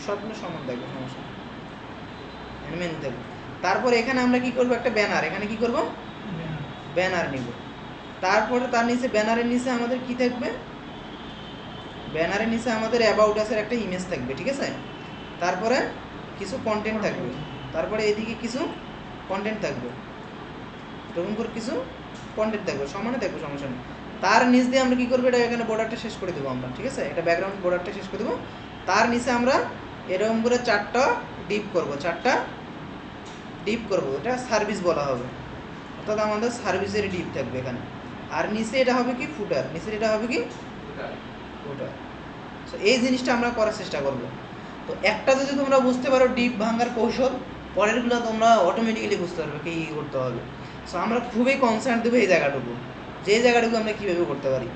সবগুলো সমান থাকবে, সমস্যা এখানে মেনু থাকবে। তারপর এখানে আমরা কি করব, একটা ব্যানার, এখানে কি করব ব্যানার নিব। তারপরে তার নিচে ব্যানারের নিচে আমাদের কি থাকবে, ব্যানারের নিচে আমাদের অ্যাবাউট আস এর একটা ইমেজ থাকবে, ঠিক আছে। তারপরে কিছু কন্টেন্ট থাকবে, তারপরে এদিকে কিছু কন্টেন্ট থাকবে, এরকম করে কিছু কন্টেন্ট থাকবে, সমানে থাকবে, সমস্যা নেই। তার নিচ দিয়ে আমরা কি করবো, এটা এখানে বর্ডারটা শেষ করে দেবো আমরা, ঠিক আছে। এটা ব্যাকগ্রাউন্ড বর্ডারটা শেষ করে দেবো। তার নিচে আমরা এরকম করে 4টা ডিপ করব, এটা সার্ভিস বলা হবে, অর্থাৎ আমাদের সার্ভিসের ডিপ থাকবে এখানে। আর নিচে এটা হবে কি ফুটার, নিচে এটা হবে কি ফুটার। সো এই জিনিসটা আমরা করার চেষ্টা করব। তো একটা যদি তোমরা বুঝতে পারো ডিপ ভাঙার কৌশল, পরেরগুলো তোমরা অটোমেটিক্যালি বুঝতে পারবে কি করতে হবে। সো আমরা খুবই কনসার্ন দেবো এই জায়গাটুকু, যে জায়গাটুকু আমরা কীভাবে করতে পারি।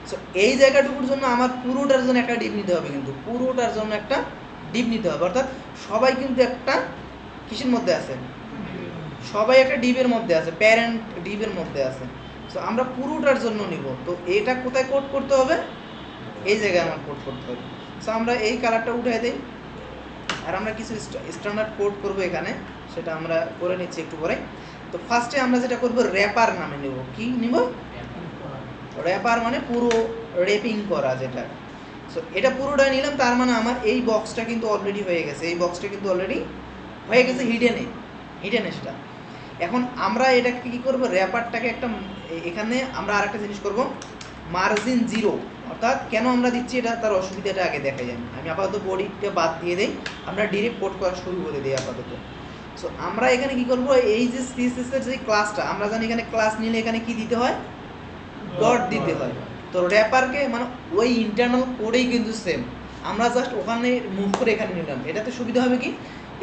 সো এই জায়গাটুকুর জন্য আমার পুরোটার জন্য একটা ডিপ নিতে হবে, কিন্তু পুরোটার জন্য একটা ডিপ নিতে হবে, অর্থাৎ সবাই কিন্তু একটা কিসের মধ্যে আছে, সবাই একটা ডিপের মধ্যে আছে, প্যারেন্ট ডিপের মধ্যে আছে। সো আমরা পুরোটার জন্য নিব। তো এটা কোথায় কোড করতে হবে, এই জায়গায় আমার কোড করতে হবে। সো আমরা এই কালারটা উঠাই দিই, আর আমরা কিছু স্ট্যান্ডার্ড কোড করব এখানে, সেটা আমরা করে নিচ্ছি একটু পরে। তো ফার্স্টে আমরা যেটা করব র্যাপার নামে নেব, কি নিব, র্যাপার মানে পুরো র্যাপিং করা যেটা। সো এটা পুরোটা নিলাম, তার মানে আমার এই বক্সটা কিন্তু অলরেডি হয়ে গেছে, এই বক্সটা কিন্তু অলরেডি হয়ে গেছে হিডেনে সেটা। এখন আমরা এটাকে কি করব, র্যাপারটাকে একটা, এখানে আমরা আরেকটা জিনিস করব, মার্জিন 0, অর্থাৎ অর্থাৎ কেন আমরা দিচ্ছি এটা, তার অসুবিধাটা আগে দেখা যায়। আমি আপাতত বডিটা বাদ দিয়ে দিই, আমরা ডিরেক্ট কোড করা শুরু করে দিই আপাতত। সো আমরা এখানে কি করব, এই যে সিএসএস এর যে ক্লাসটা, আমরা জানি এখানে ক্লাস নিলে এখানে কি দিতে হয়, ডট দিতে হয়। তো র্যাপারকে মানে ওই ইন্টারনাল কোডেই কিন্তু সেম, আমরা জাস্ট ওখানে মুভ করে এখানে নিলাম। এটাতে সুবিধা হবে কি,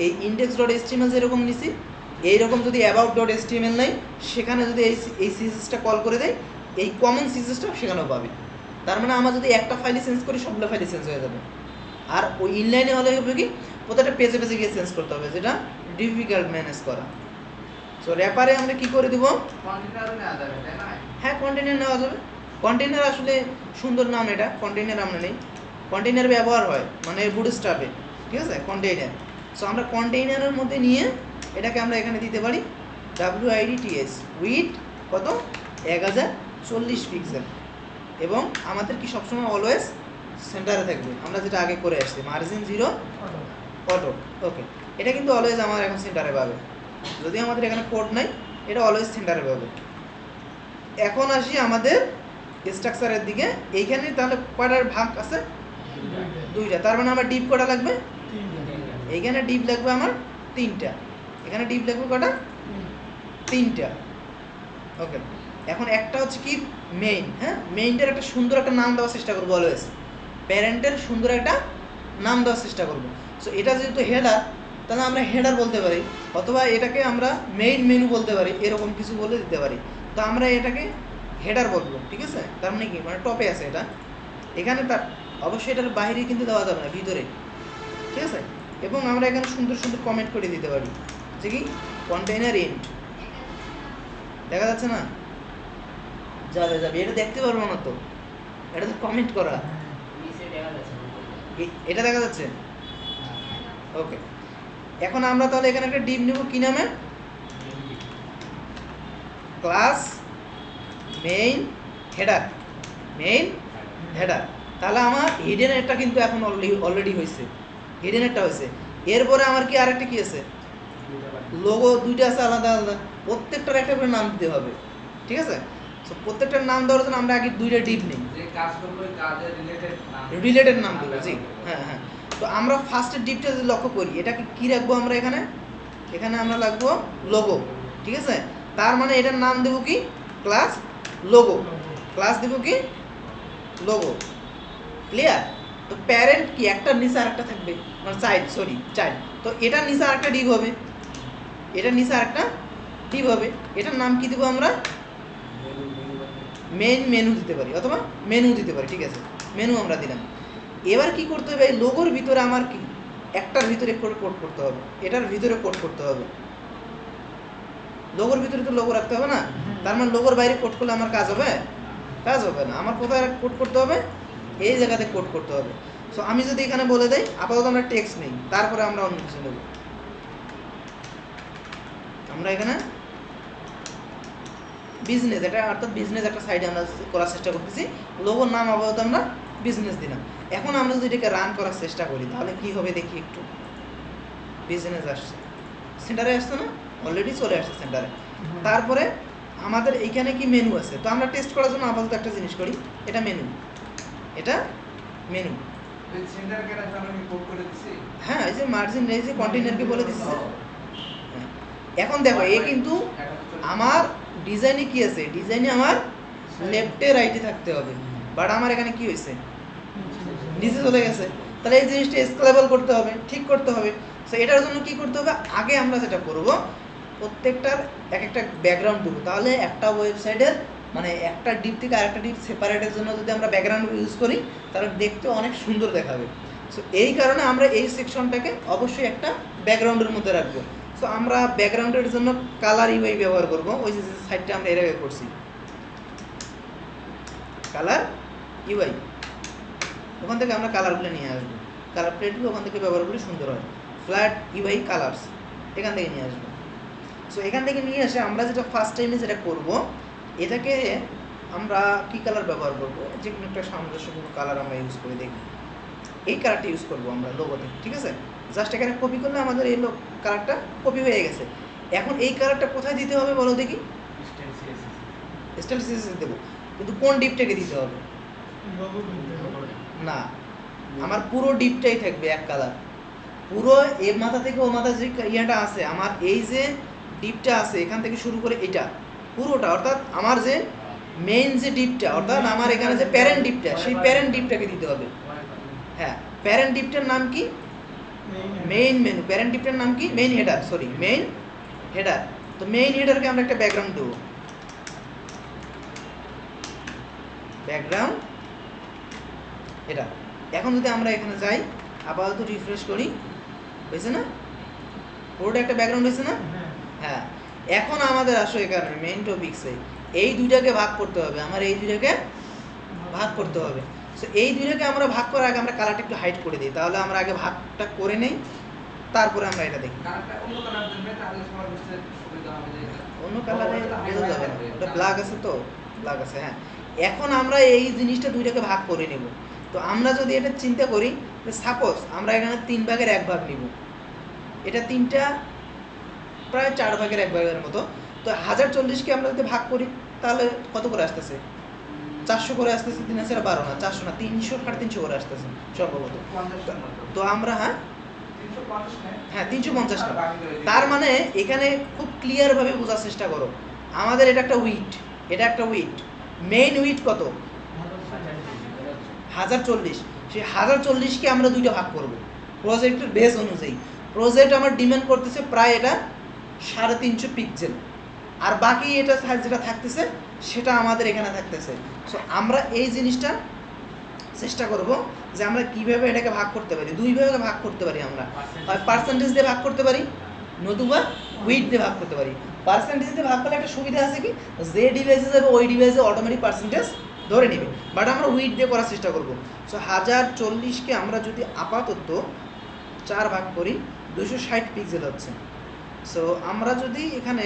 এই index.html যেরকম নিছি এইরকম যদি about.html নাই, সেখানে যদি এই সিএসএসটা কল করে দেয়, এই কমন সিএসএসটা সেখানেও পাবে। তার মানে আমরা যদি একটা ফাইলে চেঞ্জ করি সবগুলো ফাইলে চেঞ্জ হয়ে যাবে। আর ওই ইনলাইনে হলে হবে কি, প্রত্যেকটা পেজে পেজে গিয়ে চেঞ্জ করতে হবে, যেটা ডিফিকাল্ট ম্যানেজ করা। সো র্যাপারে আমরা কি করে দিব, কন্টেনারও নেওয়া যাবে তাই না? হ্যাঁ কন্টেইনার নেওয়া যাবে। কন্টেইনার আসলে সুন্দর নাম, এটা কন্টেইনার আমরা নেই, কন্টেইনার ব্যবহার হয় মানে বুটস্ট্র্যাপে, ঠিক আছে কন্টেইনার। সো আমরা কন্টেইনারের মধ্যে নিয়ে এটাকে আমরা এখানে দিতে পারি WIDTS উইথ কত 1040 পিক্সেল, এবং আমাদের কি সবসময় অলওয়েজ সেন্টারে থাকবে, আমরা যেটা আগে করে আসছি মার্জিন 0 অটো। ওকে, এটা কিন্তু অলওয়েজ আমার এখন সেন্টারে পাবে, যদি আমাদের এখানে কোড নাই এটা অলওয়েজ সেন্টারে পাবে। এখন আসি আমাদের স্ট্রাকচারের দিকে। এইখানে তাহলে কয়টার ভাগ আছে, দুইটা। তার মানে আমার ডিপ কটা লাগবে, এইখানে ডিপ লাগবে আমার 3টা, এখানে ডিপ লাগবে কটা, 3টা। ওকে, এখন একটা হচ্ছে কি মেইন, হ্যাঁ মেইনটার একটা সুন্দর একটা নাম দেওয়ার চেষ্টা করবো, অলওয়েজ প্যারেন্টের সুন্দর একটা নাম দেওয়ার চেষ্টা করবো। সো এটা যেহেতু হেডার, তাহলে আমরা হেডার বলতে পারি, অথবা এটাকে আমরা মেইন মেনু বলতে পারি, এরকম কিছু বলে দিতে পারি। তো আমরা এটাকে হেডার বলবো, ঠিক আছে। তার মানে কি, মানে টপে আছে এটা, এখানে তার অবশ্যই এটার বাইরে কিন্তু দেওয়া যাবে না, ভিতরে, ঠিক আছে। এবং আমরা এখানে সুন্দর সুন্দর কমেন্ট করে দিতে পারি, যে কি কন্টেইনার ইন্ট, দেখা যাচ্ছে না, যাবে যাবে, এটা দেখতে পারবো না তো, এটা তো কমেন্ট করা, নিচে দেখা যাচ্ছে এটা দেখা যাচ্ছে। ওকে, এখন আমরা তাহলে এখানে একটা ডিপ নেব, কি নামে, class main header, main header. তাহলে আমার হিডেন একটা কিন্তু এখন অলরেডি হয়েছে, হিডেন একটা হয়েছে। এরপরে আমার কি আরেকটা কি আছে, লোগো দুইটা আছে আলাদা আলাদা, প্রত্যেকটার একটা করে নাম দিতে হবে, ঠিক আছে। সো প্রত্যেকটার নাম দেওয়ার জন্য আমরা আগে দুইটা ডিপ নিই, যে কাজ করবে ওই কাজের রিলেটেড নাম দেবো, জি হ্যাঁ হ্যাঁ। তো আমরা ফার্স্টের ডিপটা যদি লক্ষ্য করি, এটাকে কি রাখবো আমরা, এখানে এখানে আমরা রাখবো লোগো, ঠিক আছে। তার মানে এটার নাম দেবো কি, ক্লাস লোগো, ক্লাস দেবো কি লোগো, ক্লিয়ার। তো প্যারেন্ট কি একটার নিচে আরেকটা থাকবে, মানে চাইল্ড, তো এটার নিচে আরেকটা ডিপ হবে, এটার নিচে আরেকটা ডিপ হবে, এটার নাম কি দেবো আমরা, মেইন মেনু দিতে পারি, অথবা মেনু দিতে পারি, ঠিক আছে মেনু আমরা দিলাম। এবার কি করতে হবে, এই লোগোর ভিতরে আমার কি একটার ভিতরে কোড করতে হবে, এটার ভিতরে কোড করতে হবে, লোগোর ভিতরে তো লোগো রাখতে হবে না। তার মানে লোগোর বাইরে কোড করলে আমার কাজ হবে, কাজ হবে না। আমার কোথায় কোড করতে হবে, এই জায়গাতে কোড করতে হবে। সো আমি যদি এখানে বলে দেই, আপাতত আমরা টেক্সট নেই, তারপরে আমরা অন্য কিছু নেব। আমরা এখানে বিজনেস, এটা অর্থাৎ বিজনেস একটা সাইডে আমরা করার চেষ্টা করতেছি, লোগোর নাম আপাতত আমরা বিজনেস দিলাম। এখন আমরা যদি এটাকে রান করার চেষ্টা করি, তাহলে কি হবে দেখি একটু, বিজনেস আসছে, সেন্টারে আসছে না, অলরেডি চলে আসছে সেন্টারে। তারপরে আমাদের এইখানে কি মেনু আছে, তো আমরা টেস্ট করার জন্য আপাতত একটা জিনিস করি, এটা মেনু, এটা মেনু, সেন্টার কে রাখতে আমি কোড করে দিছি, হ্যাঁ এই যে মার্জিন, এই যে কন্টেইনারকে বলে দিচ্ছি। এখন দেখো এ কিন্তু আমার ডিজাইনে কি আছে, ডিজাইনে আমার লেফটে রাইটে থাকতে হবে, বাট আমার এখানে কি হয়েছে, নিচে চলে গেছে। তাহলে এই জিনিসটা স্কেলেবল করতে হবে, ঠিক করতে হবে। সো এটার জন্য কি করতে হবে, আগে আমরা যেটা করব, প্রত্যেকটার এক একটা ব্যাকগ্রাউন্ড দেবো। তাহলে একটা ওয়েবসাইটের মানে একটা ডিপ থেকে আরেকটা ডিপ সেপারেটের জন্য যদি আমরা ব্যাকগ্রাউন্ড ইউজ করি, তাহলে দেখতে অনেক সুন্দর দেখাবে। সো এই কারণে আমরা এই সেকশনটাকে অবশ্যই একটা ব্যাকগ্রাউন্ডের মধ্যে রাখবো। সো আমরা ব্যাকগ্রাউন্ডের জন্য কালার ইউআই ব্যবহার করব, ওই যে সাইডটা আমরা এর আগে করছি, কালার ইউআই, ওখান থেকে আমরা কালারগুলো নিয়ে আসবো, কালার প্লেটগুলো ওখান থেকে ব্যবহার করলে সুন্দর হয়, ফ্ল্যাট ইউআই কালার্স এখান থেকে নিয়ে আসবো। সো এখান থেকে নিয়ে এসে আমরা যেটা ফার্স্ট টাইমে যেটা করব, এটাকে আমরা কি কালার ব্যবহার করব, যে কোনো একটা সামঞ্জস্যপূর্ণ কালার আমরা ইউজ করে দেখি, এই কালারটা ইউজ করব আমরা লোগোতে, ঠিক আছে। জাস্ট এখানে কপি করলে আমাদের এই কালারটা কপি হয়ে গেছে। এখন এই কালারটা কোথায় দিতে হবে বলো দেখি, স্টাইল সিএসএস দেবো, কিন্তু কোন ডিপটাকে দিতে হবে, না, আমার পুরো ডিপটাই থাকবে এক কালার। পুরো এ মাথা থেকে ও মাথা যে ইয়াটা আছে, আমার এই যে ডিপটা আছে এখান থেকে শুরু করে এটা পুরোটা, অর্থাৎ আমার যে মেইন যে ডিপটা, অর্থাৎ আমার এখানে যে প্যারেন্ট ডিপটা, সেই প্যারেন্ট ডিপটাকে দিতে হবে। হ্যাঁ, প্যারেন্ট ডিপটার নাম কি? Main menu. প্যারেন্ট ডিপটার নাম কি? Main header, sorry main header. তো মেইন হেডারকে আমরা একটা ব্যাকগ্রাউন্ড দেবো, ব্যাকগ্রাউন্ড এটা। এখন যদি আমরা এখানে যাই, আপাতত রিফ্রেশ করি, হয়েছে না? পুরোটা একটা ব্যাকগ্রাউন্ড হয়েছে না? হ্যাঁ, এখন আমাদের আসো এখানে মেইন টপিকসে এই দুইটাকে ভাগ করতে হবে, আমার এই দুইটাকে ভাগ করতে হবে। সো এই দুইটাকে আমরা ভাগ করার আগে আমরা কালারটা একটু হাইড করে দিই, তাহলে আমরা আগে ভাগটা করে নেই, তারপরে আমরা এটা দেখি। অন্য কালারে বোঝা যাবে না, ওটা ব্ল্যাক আছে তো, ব্ল্যাক আছে। হ্যাঁ, এখন আমরা এই জিনিসটা দুইটাকে ভাগ করে নেব। তো আমরা যদি এটা চিন্তা করি, সাপোজ আমরা এখানে 3 ভাগের 1 ভাগ নিব, এটা 3টা প্রায় 4 ভাগের 1 ভাগের মতো। তো 1040কে আমরা যদি ভাগ করি তাহলে কত করে আসতেছে? 400 করে আসতেছে। 3 আছে 12 না, 400 না, 300 350 করে আসতেছে সম্ভবত। তো আমরা হ্যাঁ 350 টাকা। তার মানে এখানে খুব ক্লিয়ার ভাবে বোঝার চেষ্টা করো, আমাদের এটা একটা উইট, এটা একটা উইট। মেইন উইট কত? 1040। সেই 1040কে আমরা দুইটা ভাগ করব প্রজেক্টের বেস অনুযায়ী। প্রজেক্ট আমার ডিমান্ড করতেছে প্রায় এটা 350 পিক্সেল, আর বাকি এটা যেটা থাকতেছে সেটা আমাদের এখানে থাকতেছে। সো আমরা এই জিনিসটা চেষ্টা করব যে আমরা কিভাবে এটাকে ভাগ করতে পারি। দুই ভাগে ভাগ করতে পারি আমরা, হয় পার্সেন্টেজ দিয়ে ভাগ করতে পারি, নতুবা উইথ দিয়ে ভাগ করতে পারি। পার্সেন্টেজ দিয়ে ভাগ করলে একটা সুবিধা আছে কি, যে ডিভাইসে যাবে ওই ডিভাইসে অটোমেটিক পার্সেন্টেজ ধরে নেবে, বাট আমরা উইথ দিয়ে করার চেষ্টা করব। সো 1040কে আমরা যদি আপাতত 4 ভাগ করি, 260 পিক্সেল হচ্ছে। সো আমরা যদি এখানে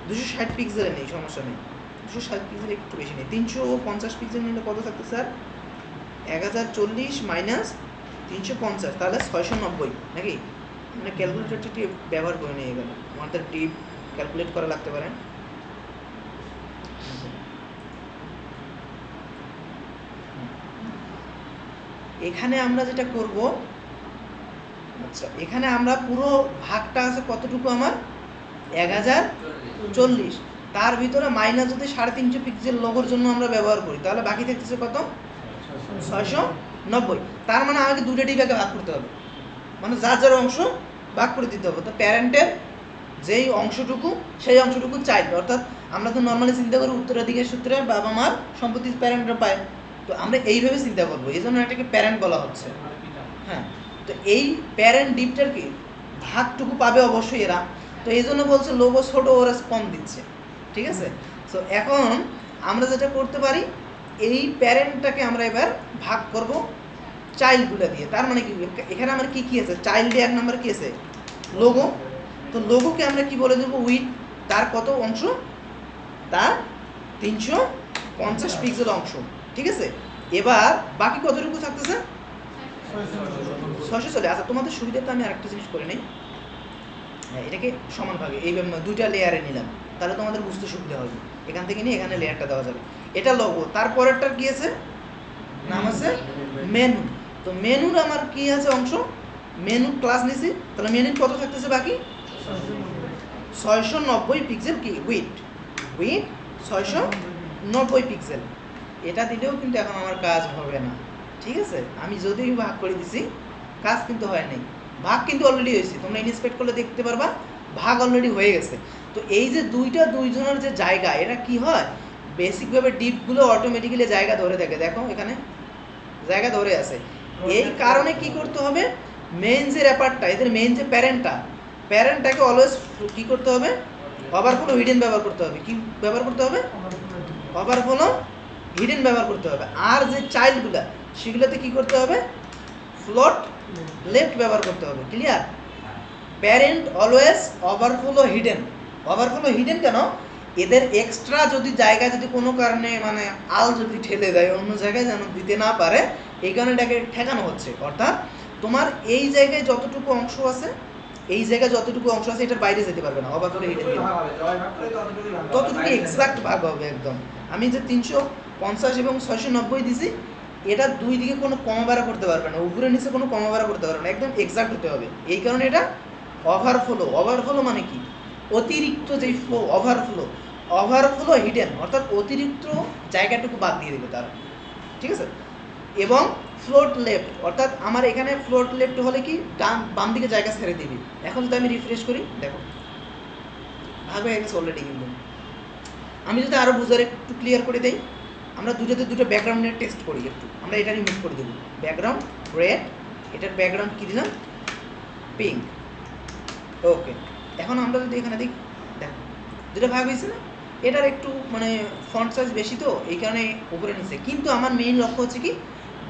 260 পিক্সেলে নেই, সমস্যা নেই, 260 পিক্সেল একটু বেশি নেই, 350 পিক্সেল নিলে কত থাকতে স্যার? 1040 মাইনাস 350, তাহলে 690 নাকি? মানে ক্যালকুলেটরটি একটু ব্যবহার করে নিয়ে গেল, আমাদের টিপ ক্যালকুলেট করা লাগতে পারে। এখানে আমরা যেটা করব, আচ্ছা এখানে আমরা পুরো ভাগটা আছে কতটুকু আমার? 1040। তার ভিতরে মাইনাস যদি 350 পিক্সেল লোগোর জন্য আমরা ব্যবহার করি, তাহলে বাকি থাকতেছে কত? 690। তার মানে আমাকে দুটো ডিভাইসে ভাগ করতে হবে, মানে যার যার অংশ ভাগ করে দিতে হবে। তো প্যারেন্টের যেই অংশটুকু, সেই অংশটুকু চাইল্ড, অর্থাৎ আমরা তো নর্মালি চিন্তা করি উত্তরাধিকার সূত্রে বাবা মার সম্পত্তি প্যারেন্টরা পায়, তো আমরা এইভাবে চিন্তা করবো, এই জন্য এটাকে প্যারেন্ট বলা হচ্ছে। হ্যাঁ, তো এই প্যারেন্ট ডিপটার কি ভাগটুকু পাবে অবশ্যই এরা, তো এই জন্য বলছে লোগো ছোট, ওরা কম দিচ্ছে, ঠিক আছে? সো এখন আমরা যেটা করতে পারি, এই প্যারেন্টটাকে আমরা এবার ভাগ করব চাইল্ডগুলো দিয়ে। তার মানে কি, এখানে আমার কি কি আছে? চাইল্ডে 1 নম্বর কি আছে? লোগো। তো লোগোকে আমরা কি বলে দেবো? উইথ। তার কত অংশ? তার 350 পিক্সেল অংশ, ঠিক আছে? এবার বাকি কতটুকু থাকতেছে? 640। আচ্ছা, তোমাদের সুবিধাতে আমি আরেকটা জিনিস করে নেই, এটাকে সমান ভাগে এইভাবে দুইটা লেয়ারে নিলাম, তাহলে তোমাদের বুঝতে সুবিধা হবে। এখান থেকে নিয়ে এখানে লেয়ারটা দেওয়া যাবে। এটা লোগো। তারপরেরটার কি আছে? নাম আছে মেনু। তো মেনুর আমার কি আছে অংশ? মেনু ক্লাস নিছি, তাহলে মেনুর কত থাকতেছে বাকি? 690 পিক্সেল কি উইথ, উইথ 690 পিক্সেল। এটা দিলেও কিন্তু এখন আমার কাজ হবে না, ঠিক আছে? আমি যদিও ভাগ করে দিছি, কাজ কিন্তু হয় নাই। ভাগ কিন্তু অলরেডি হয়েছে, তোমরা ইনস্পেক্ট করলে দেখতে পারবা ভাগ অলরেডি হয়ে গেছে। তো এই যে দুইজনের যে জায়গা, এটা কি হয়, বেসিকভাবে ডিপগুলো অটোমেটিক্যালি জায়গা ধরে থাকে। দেখো এখানে জায়গা ধরে আছে, এই কারণে কি করতে হবে, মেইন যে র্যাপারটা, এদের মেইন যে প্যারেন্টটাকে অলওয়েজ কি করতে হবে, ওভারফ্লো হিডেন ব্যবহার করতে হবে। কি ব্যবহার করতে হবে? ওভারফ্লো হিডেন ব্যবহার করতে হবে। আর যে চাইল্ডগুলা, সেগুলোতে কি করতে হবে, ফ্লোট লেফট ব্যবহার করতে হবে। Clear? Parent always overflow hidden. Overflow hidden কেন? এদের এক্সট্রা যদি জায়গায় যদি কোনো কারণে মানে আল যদি ঠেলে দেয় অন্য জায়গায় যেন দিতে না পারে, এই কারণে এটাকে ঠেকানো হচ্ছে। অর্থাৎ তোমার এই জায়গায় যতটুকু অংশ আছে, এই জায়গায় যতটুকু অংশ আছে এটার বাইরে যেতে পারবে না। ওভারফ্লো হিডেন ততটুকু এক্সাক্ট ভাগ হবে একদম। আমি যে 350 এবং 690 দিছি, এটা দুই দিকে কোনো কমা বাড়া করতে পারবে না, উপরে নিচে কোনো কমা বাড়া করতে পারবে না, একদম এক্সাক্ট হতে হবে। এই কারণে এটা ওভারফ্লো। ওভারফ্লো মানে কি? অতিরিক্ত যেই ফ্লো, ওভারফ্লো। ওভারফ্লো হিডেন, অর্থাৎ অতিরিক্ত জায়গাটুকু বাদ দিয়ে দেবে তারা, ঠিক আছে। এবং ফ্লোট লেফট, অর্থাৎ আমার এখানে ফ্লোট লেফট হলে কি বাম দিকে জায়গা ছেড়ে দিবি। এখন যদি আমি রিফ্রেশ করি, দেখো ভাগ হয়ে গেছে অলরেডি। কিন্তু আমি যদি আরও বুঝার একটু ক্লিয়ার করে দেই, আমরা দুটো ব্যাকগ্রাউন্ডের টেস্ট করি একটু। আমরা এটা রিমুভ করে দেবো, ব্যাকগ্রাউন্ড রেড, এটার ব্যাকগ্রাউন্ড কী দিলাম, পিঙ্ক। ওকে, এখন আমরা যদি এখানে দেখি, দেখো দুটো ভাগ হয়েছে না? এটার একটু মানে ফন্ট সাইজ বেশি, তো এই কারণে উপরে নিচে। কিন্তু আমার মেইন লক্ষ্য হচ্ছে কি,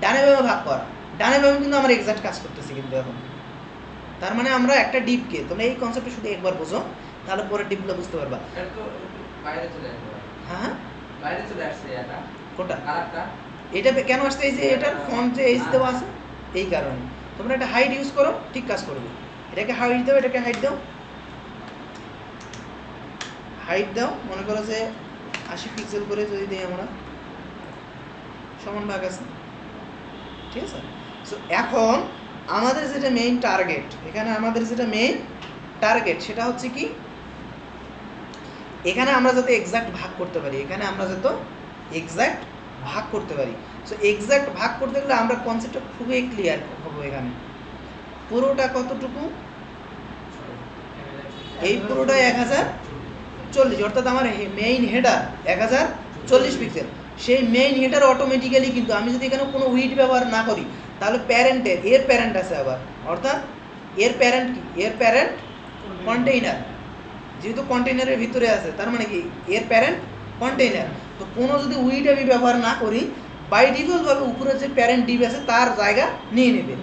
ডানে বামে ভাগ করা। ডানে বামে কিন্তু আমার এক্সাক্ট কাজ করতেছি কিন্তু এখন। তার মানে আমরা একটা ডিপকে, তোমরা এই কনসেপ্টটা শুধু একবার বোঝো, তাহলে পরের ডিপগুলো বুঝতে পারবা। বাইরে চলে আসবে। হ্যাঁ, বাইরে চলে আসছে এটা। কোনটা? কালারটা। এটা কেন আসছে? এই যে এটার ফন্ট যে এইচ দেওয়া আছে, এই কারণে। তোমরা একটা হাইড ইউজ করো, ঠিক কাজ করবে। এটাকে হাইড দাও, এটাকে হাইড দাও, হাইট দাও। মনে করো যে 80 পিক্সেল করে যদি দিই আমরা, সমান ভাগ আছে, ঠিক আছে। সো এখন আমাদের যেটা মেইন টার্গেট, এখানে আমাদের যেটা মেইন টার্গেট সেটা হচ্ছে কি, এখানে আমরা যাতে এক্সাক্ট ভাগ করতে পারি, এখানে আমরা যাতে এক্সাক্ট ভাগ করতে পারি। সো এক্সাক্ট ভাগ করতে গেলে আমরা কনসেপ্টটা খুবই ক্লিয়ার হবো। এখানে পুরোটা কতটুকু, এই পুরোটা 1040, অর্থাৎ আমার মেইন হেডার 1040 পিক্সেল। সেই মেইন হেডার অটোমেটিক্যালি, কিন্তু আমি যদি এখানে কোনো উইড ব্যবহার না করি, তাহলে প্যারেন্টের এর প্যারেন্ট আছে আবার, অর্থাৎ এর প্যারেন্ট কি, এর প্যারেন্ট কন্টেইনার, যেহেতু কন্টেইনারের ভিতরে আছে, তার মানে কি এর প্যারেন্ট কন্টেইনার। তো কোনো যদি উইড আমি ব্যবহার না করি, বাই ডিফল্টভাবে উপরে যে প্যারেন্ট ডিপ আছে তার জায়গা নিয়ে নেবে।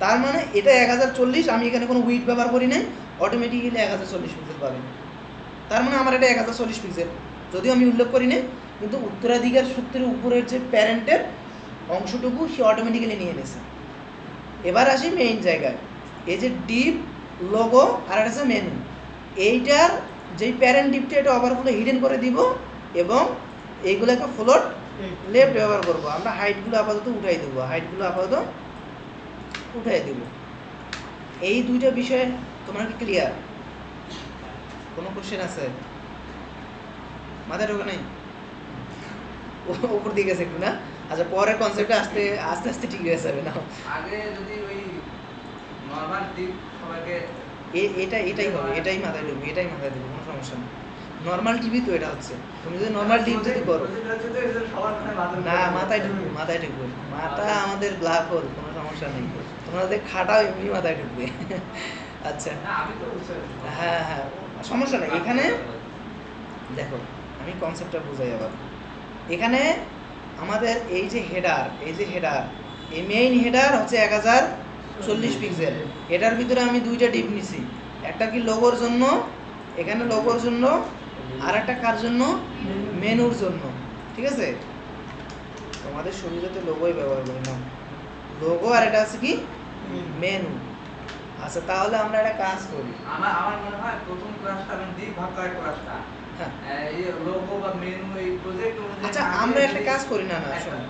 তার মানে এটা 1040, আমি এখানে কোনো উইড ব্যবহার করি নাই, অটোমেটিক্যালি 1040 পিক্সেল পাবেন। তার মানে আমার এটা 1040 পিক্সেল, যদিও আমি উল্লেখ করি নাই, কিন্তু উত্তরাধিকার সূত্রের উপরের যে প্যারেন্টের অংশটুকু সে অটোমেটিক্যালি নিয়ে নিয়েছে। এবার আসি মেইন জায়গায়, এই যে ডিপ, লোগো আর একটা আছে মেনু। এইটার যেই প্যারেন্ট ডিপটা, এটা ওভারফ্লো হিডেন করে দিব, এবং এইগুলোকে ফ্লোট লেফট ব্যবহার করবো। আমরা হাইটগুলো আপাতত উঠাই দেবো, হাইটগুলো আপাতত উঠাই দেবো। এই দুইটা বিষয়ে তোমরা কি ক্লিয়ার? কোনো কোশ্চেন আছে? মাথায় ঢোকে নাই? উপর দিকে গেছে একটু না? আচ্ছা, পরের কনসেপ্টে আস্তে আস্তে আস্তে ঠিক হয়ে যাবে না। আগে যদি ওই নরমাল টিপ সবাইকে এটাই হবে, এটাই মাথায় ঢুকবে, এটাই মাথায় ঢুকবে, কোনো সমস্যা নেই। নর্মাল টিভি তো এটা হচ্ছে, তুমি যদি নর্মাল টিপ যদি করো না, মাথায় ঢুকবে, মাথায় ঢুকবে। মাথা আমাদের ব্ল্যাক হোল, কোনো সমস্যা নেই। তোমরা যদি খাটাও এমনি মাথায় ঢুকবে। আচ্ছা, হ্যাঁ হ্যাঁ, সমস্যা নেই। এখানে দেখো, আমি কনসেপ্টটা বুঝাই আবার। এখানে আমাদের এই যে হেডার, এই মেইন হেডার হচ্ছে 1040 পিক্সেল। এটার ভিতরে আমি দুইটা ডিপ নিছি, একটা কি লোগোর জন্য, এখানে লোগোর জন্য, আর একটা কার জন্য, মেনুর জন্য, ঠিক আছে। তোমাদের সুবিধাতে লোগোই ব্যবহার করি না, লোগো, আর এটা আছে কি মেনু। আচ্ছা, তাহলে আমরা একটা কাজ করি। আমার মনে হয় প্রথম ক্লাসটা আমি ডিপ ভাগ করার ক্লাসটা, হ্যাঁ, এই লোগো বা মেনু এই প্রজেক্ট অনুযায়ী। আচ্ছা, আমরা একটা কাজ করি, না শোনো,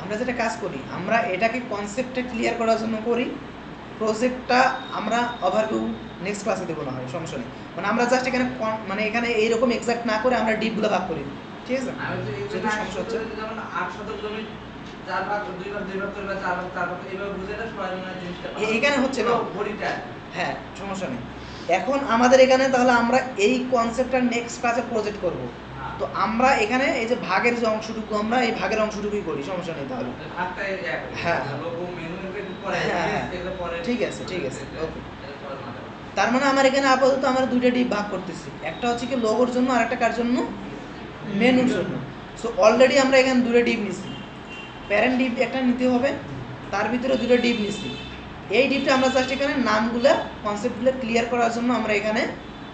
আমরা যেটা কাজ করি, আমরা এটাকে কনসেপ্টটা ক্লিয়ার করার জন্য করি। প্রজেক্টটা আমরা ওভারভিউ নেক্সট ক্লাসে দেবো, না হয় সমস্যা নেই। মানে আমরা জাস্ট এখানে মানে এখানে এইরকম এক্সাক্ট না করে আমরা ডিপগুলো ভাগ করি, ঠিক আছে। যদি সমস্যা হচ্ছে, যেমন 8 শতক জমি 4 ভাগ 2 ভাগ করে বা 4 ভাগ এইভাবে বুঝে না সবাই মনে হয় জিনিসটা এখানে হচ্ছে না বডিটা। হ্যাঁ, সমস্যা নেই। এখন আমাদের এখানে তাহলে আমরা এই কনসেপ্টটা নেক্সট ক্লাসে প্রজেক্ট করব। তো আমরা এখানে এই যে ভাগের যে অংশটুকু, আমরা এই ভাগের অংশটুকুই করি, সমস্যা নেই। তাহলে ভাগটা হ্যাঁ, লোগো মেনু এর পরে এগুলো পরে, ঠিক আছে, ঠিক আছে, ওকে। তার মানে আমার এখানে আপাতত আমরা দুইটা ডিপ ভাগ করতেছি, একটা হচ্ছে কি লোগোর জন্য, আর একটা কার জন্য, মেনুর জন্য। সো অলরেডি আমরা এখানে দুটো ডিপ নিছি, প্যারেন্ট ডিপ একটা নিতে হবে, তার ভিতরে দুটো ডিপ নিছি। এই ডিপটা আমরা জাস্ট এখানে নামগুলো, কনসেপ্টগুলো ক্লিয়ার করার জন্য আমরা এখানে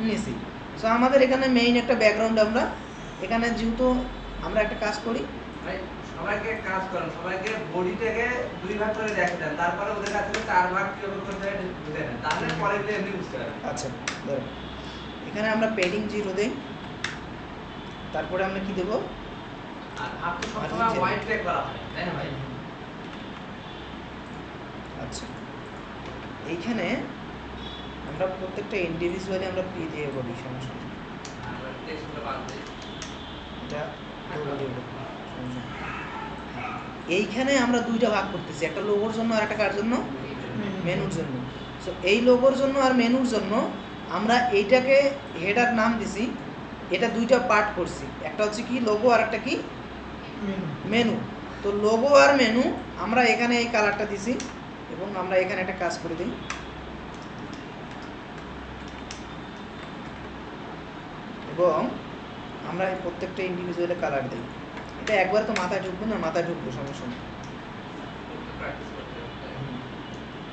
নিছি। সো আমাদের এখানে মেইন একটা ব্যাকগ্রাউন্ড, আমরা এখানে যেহেতু আমরা একটা কাজ করি, সবাইকে কাজ করেন, সবাইকে বডিটাকে 2 ভাগ করে দেখে দেন, তারপরে ওদের কাছে 4 ভাগ কিভাবে করতে হয় বুঝে নেন, তাহলে পরে গিয়ে এমনি বুঝতে পারবেন। আচ্ছা, ধরো এখানে আমরা পেডিং 0 দেই, তারপরে আমরা কি দেব, আর হাফ তো সবসময় হোয়াইট ট্যাগ করা হয়, তাই না ভাই? আচ্ছা, এইখানে আমরা প্রত্যেকটা ইন্ডিভিজুয়ালি আমরা পি দিয়ে বলি, সমস্যা নেই। আমরা টেক্সটগুলো বাদ দিই। এটা লোগো দিয়ে বলি, সমস্যা নেই। এইখানে আমরা দুইটা ভাগ করতেছি, একটা লোগোর জন্য আর একটা কার জন্য, মেনুর জন্য। সো এই লোগোর জন্য আর মেনুর জন্য আমরা এইটাকে হেডার নাম দিছি, এটা দুইটা পার্ট করছি, একটা হচ্ছে কি লোগো আর একটা কি মেনু। তো লোগো আর মেনু আমরা এখানে এই কালারটা দিছি এবং আমরা এখানে একটা কাজ করে দিই, এবং আমরা এই প্রত্যেকটা ইন্ডিভিজুয়ালি কালার দিই। এটা একবার তো মাথায় ঢুকবে না, মাথায় ঢুকবে, সমস্যা নেই। একটু প্র্যাকটিস করতে হবে।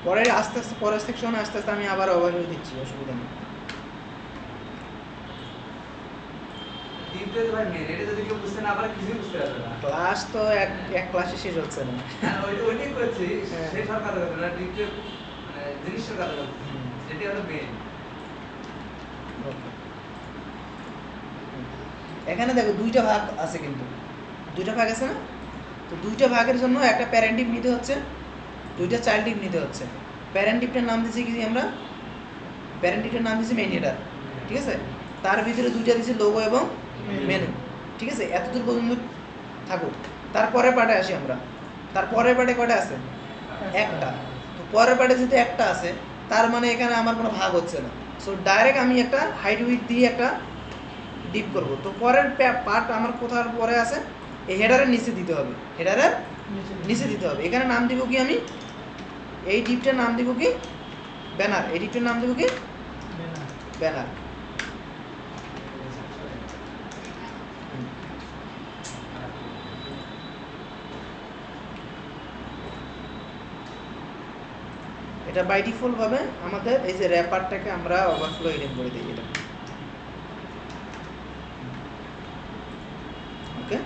পরে আস্তে আস্তে পরের সেকশনে আস্তে আস্তে আমি আবার ওভারভিউ দিচ্ছি, অসুবিধা নেই। তিনটে তো ভাই মেন, এটা যদি কেউ বুঝতে না পারে কিছুই বুঝতে পারবে না। ক্লাস তো এক ক্লাসে শেষ হচ্ছে না। হ্যাঁ, ওইটাই করছি, হ্যাঁ। সেই সব কথা বলছি না, তিনটে মানে জিনিসটার কথা বলছি, যেটি হলো মেন। Okay. এখানে দেখো দুইটা ভাগ আছে, কিন্তু দুইটা ভাগ আছে না? তো দুইটা ভাগের জন্য একটা প্যারেন্টিভ নিতে হচ্ছে, দুইটা চাইল্ডিভ নিতে হচ্ছে। প্যারেন্টিভটার নাম দিয়েছি কি আমরা, প্যারেন্টিভটার নাম দিয়েছি মেইন হেডার, ঠিক আছে? তার ভিতরে দুইটা দিয়েছি লোগো এবং মেনু, ঠিক আছে? এতদূর পর্যন্ত থাকুক। তারপরের পার্টে আসি আমরা। তারপরের পার্টে কয়টা আছে? একটা। তো পরের পার্টে যেহেতু একটা আছে, তার মানে এখানে আমার কোনো ভাগ হচ্ছে না। সো ডাইরেক্ট আমি একটা হাইট উইথ দিয়ে একটা ডিপ করব। তো পরের পার্ট আমার কোথার পরে আছে, এই হেডারের নিচে দিতে হবে, হেডারের নিচে দিতে হবে। এখানে নাম দিব কি আমি, এই ডিপটার নাম দিব কি ব্যানার, এই ডিপটার নাম দিব কি ব্যানার। এটা বাই ডিফল্ট ভাবে আমাদের এই যে র্যাপারটাকে আমরা ওভারফ্লো এডিট করে দিই, এটা ওকে।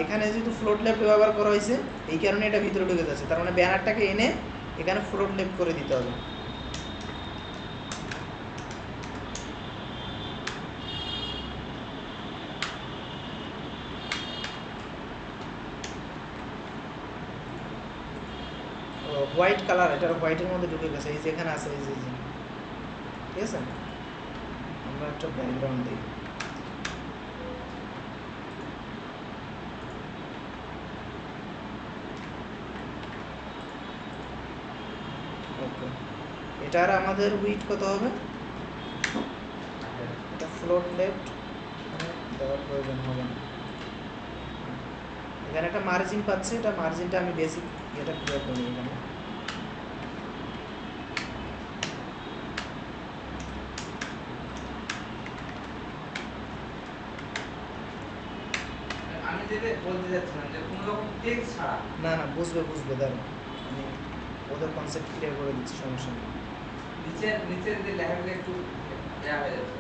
এখানে যেহেতু ফ্লোট লেফট ব্যবহার করা হয়েছে, এই কারণে এটা ভিতরে ঢুকে যাচ্ছে, তার মানে ব্যানারটাকে এনে এখানে ফ্লোট লেফট করে দিতে হবে। হোয়াইট কালার, এটা হোয়াইটের মধ্যে ঢুকে গেছে, এই যে এখানে আছে, এই যে ঠিক আছে। আমরা একটা ব্যাকগ্রাউন্ড দিই, ওকে। এটার আমাদের উইথ কত হবে, এটা ফ্লোট লেফট দেওয়ার প্রয়োজন হবে না। এখানে একটা মার্জিন পাচ্ছে, এটা মার্জিনটা আমি বেসিক এটা ক্লিয়ার করি এখানে। আমি যেটা বলতে যাচ্ছিলাম যে কোনো রকম টেক্সট ছাড়া, না না, বুঝবে দাঁড়ো, আমি ওদের কনসেপ্ট ক্লিয়ার করে দিচ্ছি, সমস্যা নেই। নিচের যে লেখাগুলো একটু দেয়া হয়ে যাচ্ছে,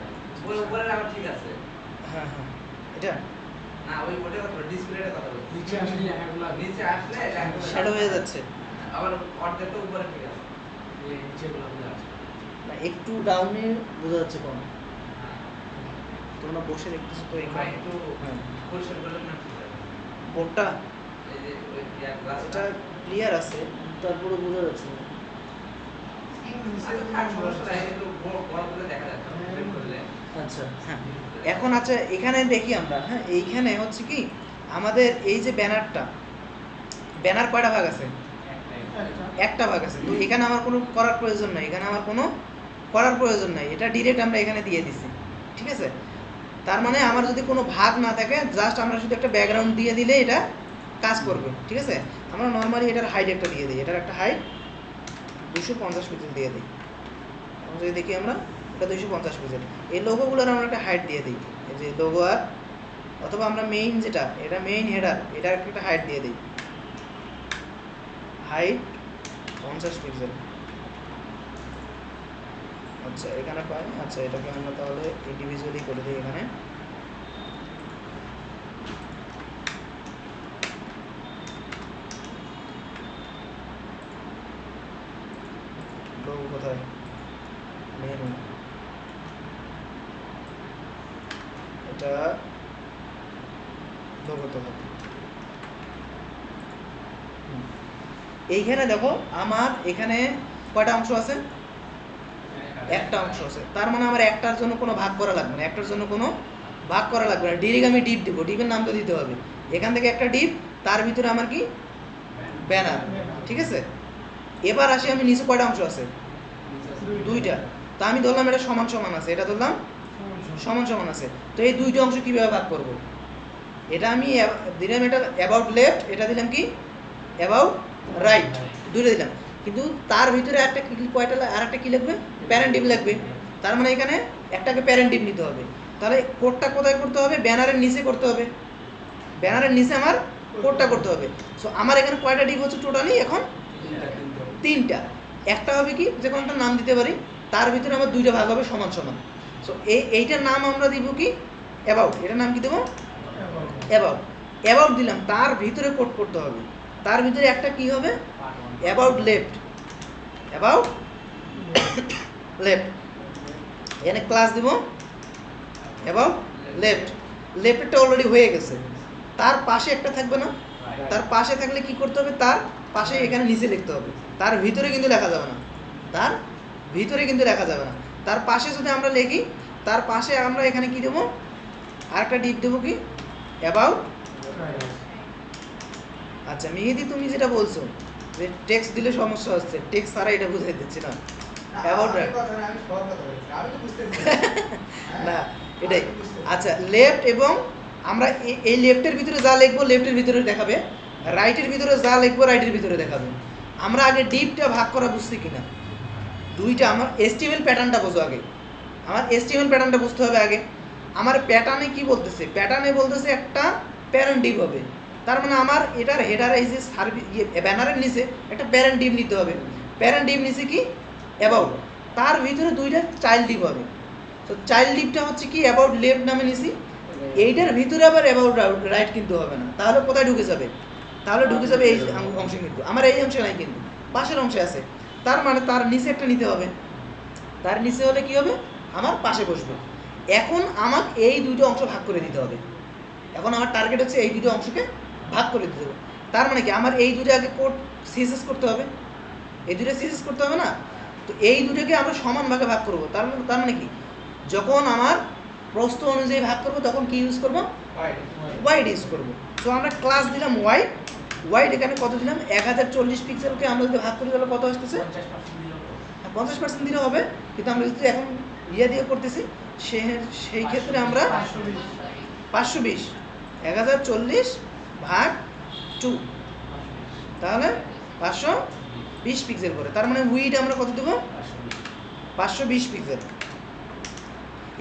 ওই উপরের আমার ঠিক আছে। হ্যাঁ হ্যাঁ, এটা না, ওই ওটার কথা ডিসপ্লের কথা বলছি। নিচে আসলে লেখাগুলো নিচে আসলে লেখাগুলো শ্যাডো হয়ে যাচ্ছে। আবার অর্ধেকটা উপরে ঠিক আছে। এই নিচেগুলো বোঝা যাচ্ছে। না, একটু ডাউনে বোঝা যাচ্ছে কম, তোমরা বসে দেখতেছো তো এই ভাই একটু হ্যাঁ, পরিষ্কার করলে না ঠিক আছে। বোর্ডটা এই যে ওই এটা গ্লাসটা ক্লিয়ার আছে, তারপরে বোঝা যাচ্ছে না। সমস্যা নাই, একটু বড় করে দেখা যাচ্ছে ফ্রেম করলে। আচ্ছা হ্যাঁ, এখন আচ্ছা এখানে দেখি আমরা, হ্যাঁ এইখানে হচ্ছে কি আমাদের এই যে ব্যানারটা, ব্যানার কয়টা ভাগ আছে, একটা ভাগ আছে। তো এখানে আমার কোনো করার প্রয়োজন নাই, এখানে আমার কোনো করার প্রয়োজন নাই, এটা ডিরেক্ট আমরা এখানে দিয়ে দিছি, ঠিক আছে। তার মানে আমার যদি কোনো ভাগ না থাকে, জাস্ট আমরা শুধু একটা ব্যাকগ্রাউন্ড দিয়ে দিলে এটা কাজ করবে, ঠিক আছে। আমরা নর্মালি এটার হাইট একটা দিয়ে দিই, এটার একটা হাইট 250 পিক্সেল দিয়ে দিই। এখন যদি দেখি আমরা, এটা 250 পিক্সেল। এই লোগোগুলোর আমরা একটা হাইট দিয়ে দিই, এই যে লোগো, আর অথবা আমরা মেইন যেটা, এটা মেইন হেডার, এটার একটা হাইট দিয়ে দিই, হাইট 50 পিক্সেল। আচ্ছা এখানে পাই, আচ্ছা এটাকে আমরা তাহলে ইন্ডিভিজুয়ালি করে দিই এখানে। লোগো কোথায়, মেনু, এটা লোগো তো হবে। এইখানে দেখো আমার এখানে কয়টা অংশ আছে, একটা অংশ আছে, তার মানে আমার একটার জন্য কোনো ভাগ করা লাগবে না, একটার জন্য কোনো ভাগ করা লাগবে না। ডিরেক্ট আমি ডিপ দেবো, ডিপের নাম তো দিতে হবে, এখান থেকে একটা ডিপ, তার ভিতরে আমার কি ব্যানার, ঠিক আছে। এবার আসি আমি নিচে কয়টা অংশ আছে, দুইটা, তো আমি ধরলাম এটা সমান সমান আছে, এটা ধরলাম সমান সমান আছে, তো এই দুইটা অংশ কিভাবে ভাগ করব, এটা আমি দিলাম এটা অ্যাবাউট লেফট, এটা দিলাম কি অ্যাবাউট রাইট, দুইটা দিলাম, কিন্তু তার ভিতরে একটা কয়টা আর একটা কি লাগবে, প্যারেন্ট ডিপ লাগবে, তার মানে এখানে একটাকে প্যারেন্ট ডিপ নিতে হবে। তাহলে কোডটা কোথায় করতে হবে, ব্যানারের নিচে করতে হবে, ব্যানারের নিচে আমার কোডটা করতে হবে। সো আমার এখানে কয়টা ডিপ হচ্ছে টোটালি এখন, তিনটা। একটা হবে কি, যে কোনো একটা নাম দিতে পারি, তার ভিতরে আমার দুইটা ভাগ হবে সমান সমান। সো এইটার নাম আমরা দিব কি অ্যাবাউট, এটার নাম কি দেবো অ্যাবাউট, অ্যাবাউট দিলাম, তার ভিতরে কোড করতে হবে, তার ভিতরে একটা কি হবে অ্যাবাউট লেফট, অ্যাবাউট লেফট, এখানে ক্লাস দিব অ্যাবাউট লেফট, লেফটটা অলরেডি হয়ে গেছে, তার পাশে একটা থাকবে না, তার পাশে থাকলে কি করতে হবে, তার পাশে এখানে নিচে লিখতে হবে, তার ভিতরে কিন্তু লেখা যাবে না, তার ভিতরে কিন্তু লেখা যাবে না, তার পাশে যদি আমরা লিখি, তার পাশে আমরা এখানে কি দেবো, আরেকটা ডিপ দেবো কি অ্যাবাউট। আচ্ছা মেহেদি, তুমি যেটা বলছো যে টেক্সট দিলে সমস্যা হচ্ছে, টেক্সট ছাড়া এটা বুঝাই দিচ্ছি না, অ্যাবাউট রাইট না এটাই। আচ্ছা লেফট, এবং আমরা এই লেফটের ভিতরে যা লিখবো লেফটের ভিতরে দেখাবে, রাইটের ভিতরে যা লিখবো রাইটের ভিতরে দেখাবে। আমরা আগে ডিপটা ভাগ করা বুঝছি কিনা, দুইটা, আমার এসটিএমএল প্যাটার্নটা বোঝো আগে, আমার এসটিএমএল প্যাটার্নটা বুঝতে হবে আগে। আমার প্যাটার্নে কি বলতেছে, প্যাটার্নে বলতেছে একটা প্যারেন্ট ডিপ হবে, তার মানে আমার এটার হেডার এই যে ব্যানারের নিচে একটা প্যারেন্ট ডিপ নিতে হবে, প্যারেন্ট ডিপ নিচে কি অ্যাবাউট, তার ভিতরে দুইটা চাইল্ড ডিপ হবে। তো চাইল্ড ডিপটা হচ্ছে কি অ্যাবাউট লেফট নামে নিছি, এইটার ভিতরে আবার অ্যাবাউট রাইট কিন্তু হবে না, তাহলে কোথায় ঢুকে যাবে, তাহলে ঢুকে যাবে এই অংশে, কিন্তু আমার এই অংশে নাই, কিন্তু পাশের অংশে আছে, তার মানে তার নিচে একটা নিতে হবে, তার নিচে হলে কি হবে আমার পাশে বসবে। এখন আমাকে এই দুইটা অংশ ভাগ করে দিতে হবে, এখন আমার টার্গেট হচ্ছে এই দুটো অংশকে ভাগ করে দিতে হবে, তার মানে কি আমার এই দুটো আগে কোড সিএসএস করতে হবে, এই দুটো সিএসএস করতে হবে না, তো এই দুটোকে আমরা সমান ভাগে ভাগ করব, তার মানে কি যখন আমার প্রস্থ অনুযায়ী ভাগ করব তখন কি ইউজ করব, ওয়াইড ইউজ করব। সো আমরা ক্লাস দিলাম ওয়াইড, ওয়াইড এখানে কত দিলাম 1040 পিক্সেলকে আমরা যদি ভাগ করি তাহলে কত আসতেছে 50% দিলে হবে, কিন্তু আমরা যদি এখন ইয়ে দিয়ে করতেছি সেই ক্ষেত্রে আমরা 520 1040 ভাগ 2, তাহলে 520 পিক্সেল করে, তার মানে উইড আমরা কত দেবো 520 পিক্সেল।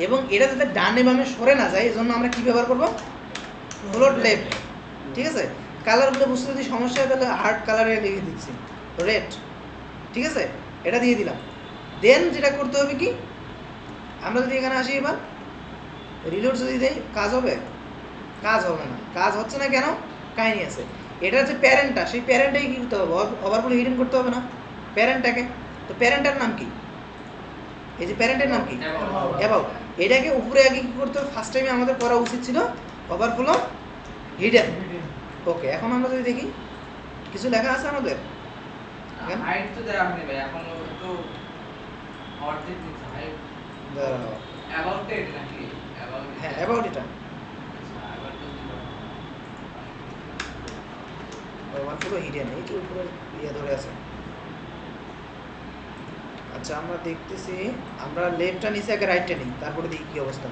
এবং এটা যাতে ডানে বামে সরে না যায় এজন্য আমরা কি ব্যবহার করব, ফ্লোট লেফট, ঠিক আছে। কালারগুলো বুঝতে যদি সমস্যা হয় তাহলে হার্ড কালারে লিখে দিচ্ছি রেড, ঠিক আছে, এটা দিয়ে দিলাম। দেন যেটা করতে হবে কি, আমরা যদি এখানে আসি এবার রিলোড যদি দেই কাজ হবে, কাজ হবে না, কাজ হচ্ছে না কেন, কাহিনী আছে। এটা হচ্ছে প্যারেন্টটা, সেই প্যারেন্টটাই কি করতে হবে, ওভারফ্লো হিডেন করতে হবে না প্যারেন্টটাকে, তো প্যারেন্টটার নাম কি, এই যে প্যারেন্টের নাম কি অ্যাবাউট, এটাকে উপরে আগে কি করতে হবে, ফার্স্ট টাইমে আমাদের করা উচিত ছিল ওভারফ্লো হিডেন। ওকে, এখন আমরা যদি দেখি কিছু লেখা আছে আমাদের, হাইট তো দেওয়া হয়নি ভাই, এখন একটু অর্ধেক দিতে হাইট অ্যাবাউট ইট নাকি অ্যাবাউট, হ্যাঁ অ্যাবাউট এটা অ্যাবাউট তো দিল ওভারফ্লো হিডেন, এই যে উপরে ইয়ে ধরে আছে। আচ্ছা আমরা দেখতেছি, আমরা লেফটটা নিচে আগে রাইটটা নিই, তারপরে দেখি কি অবস্থা।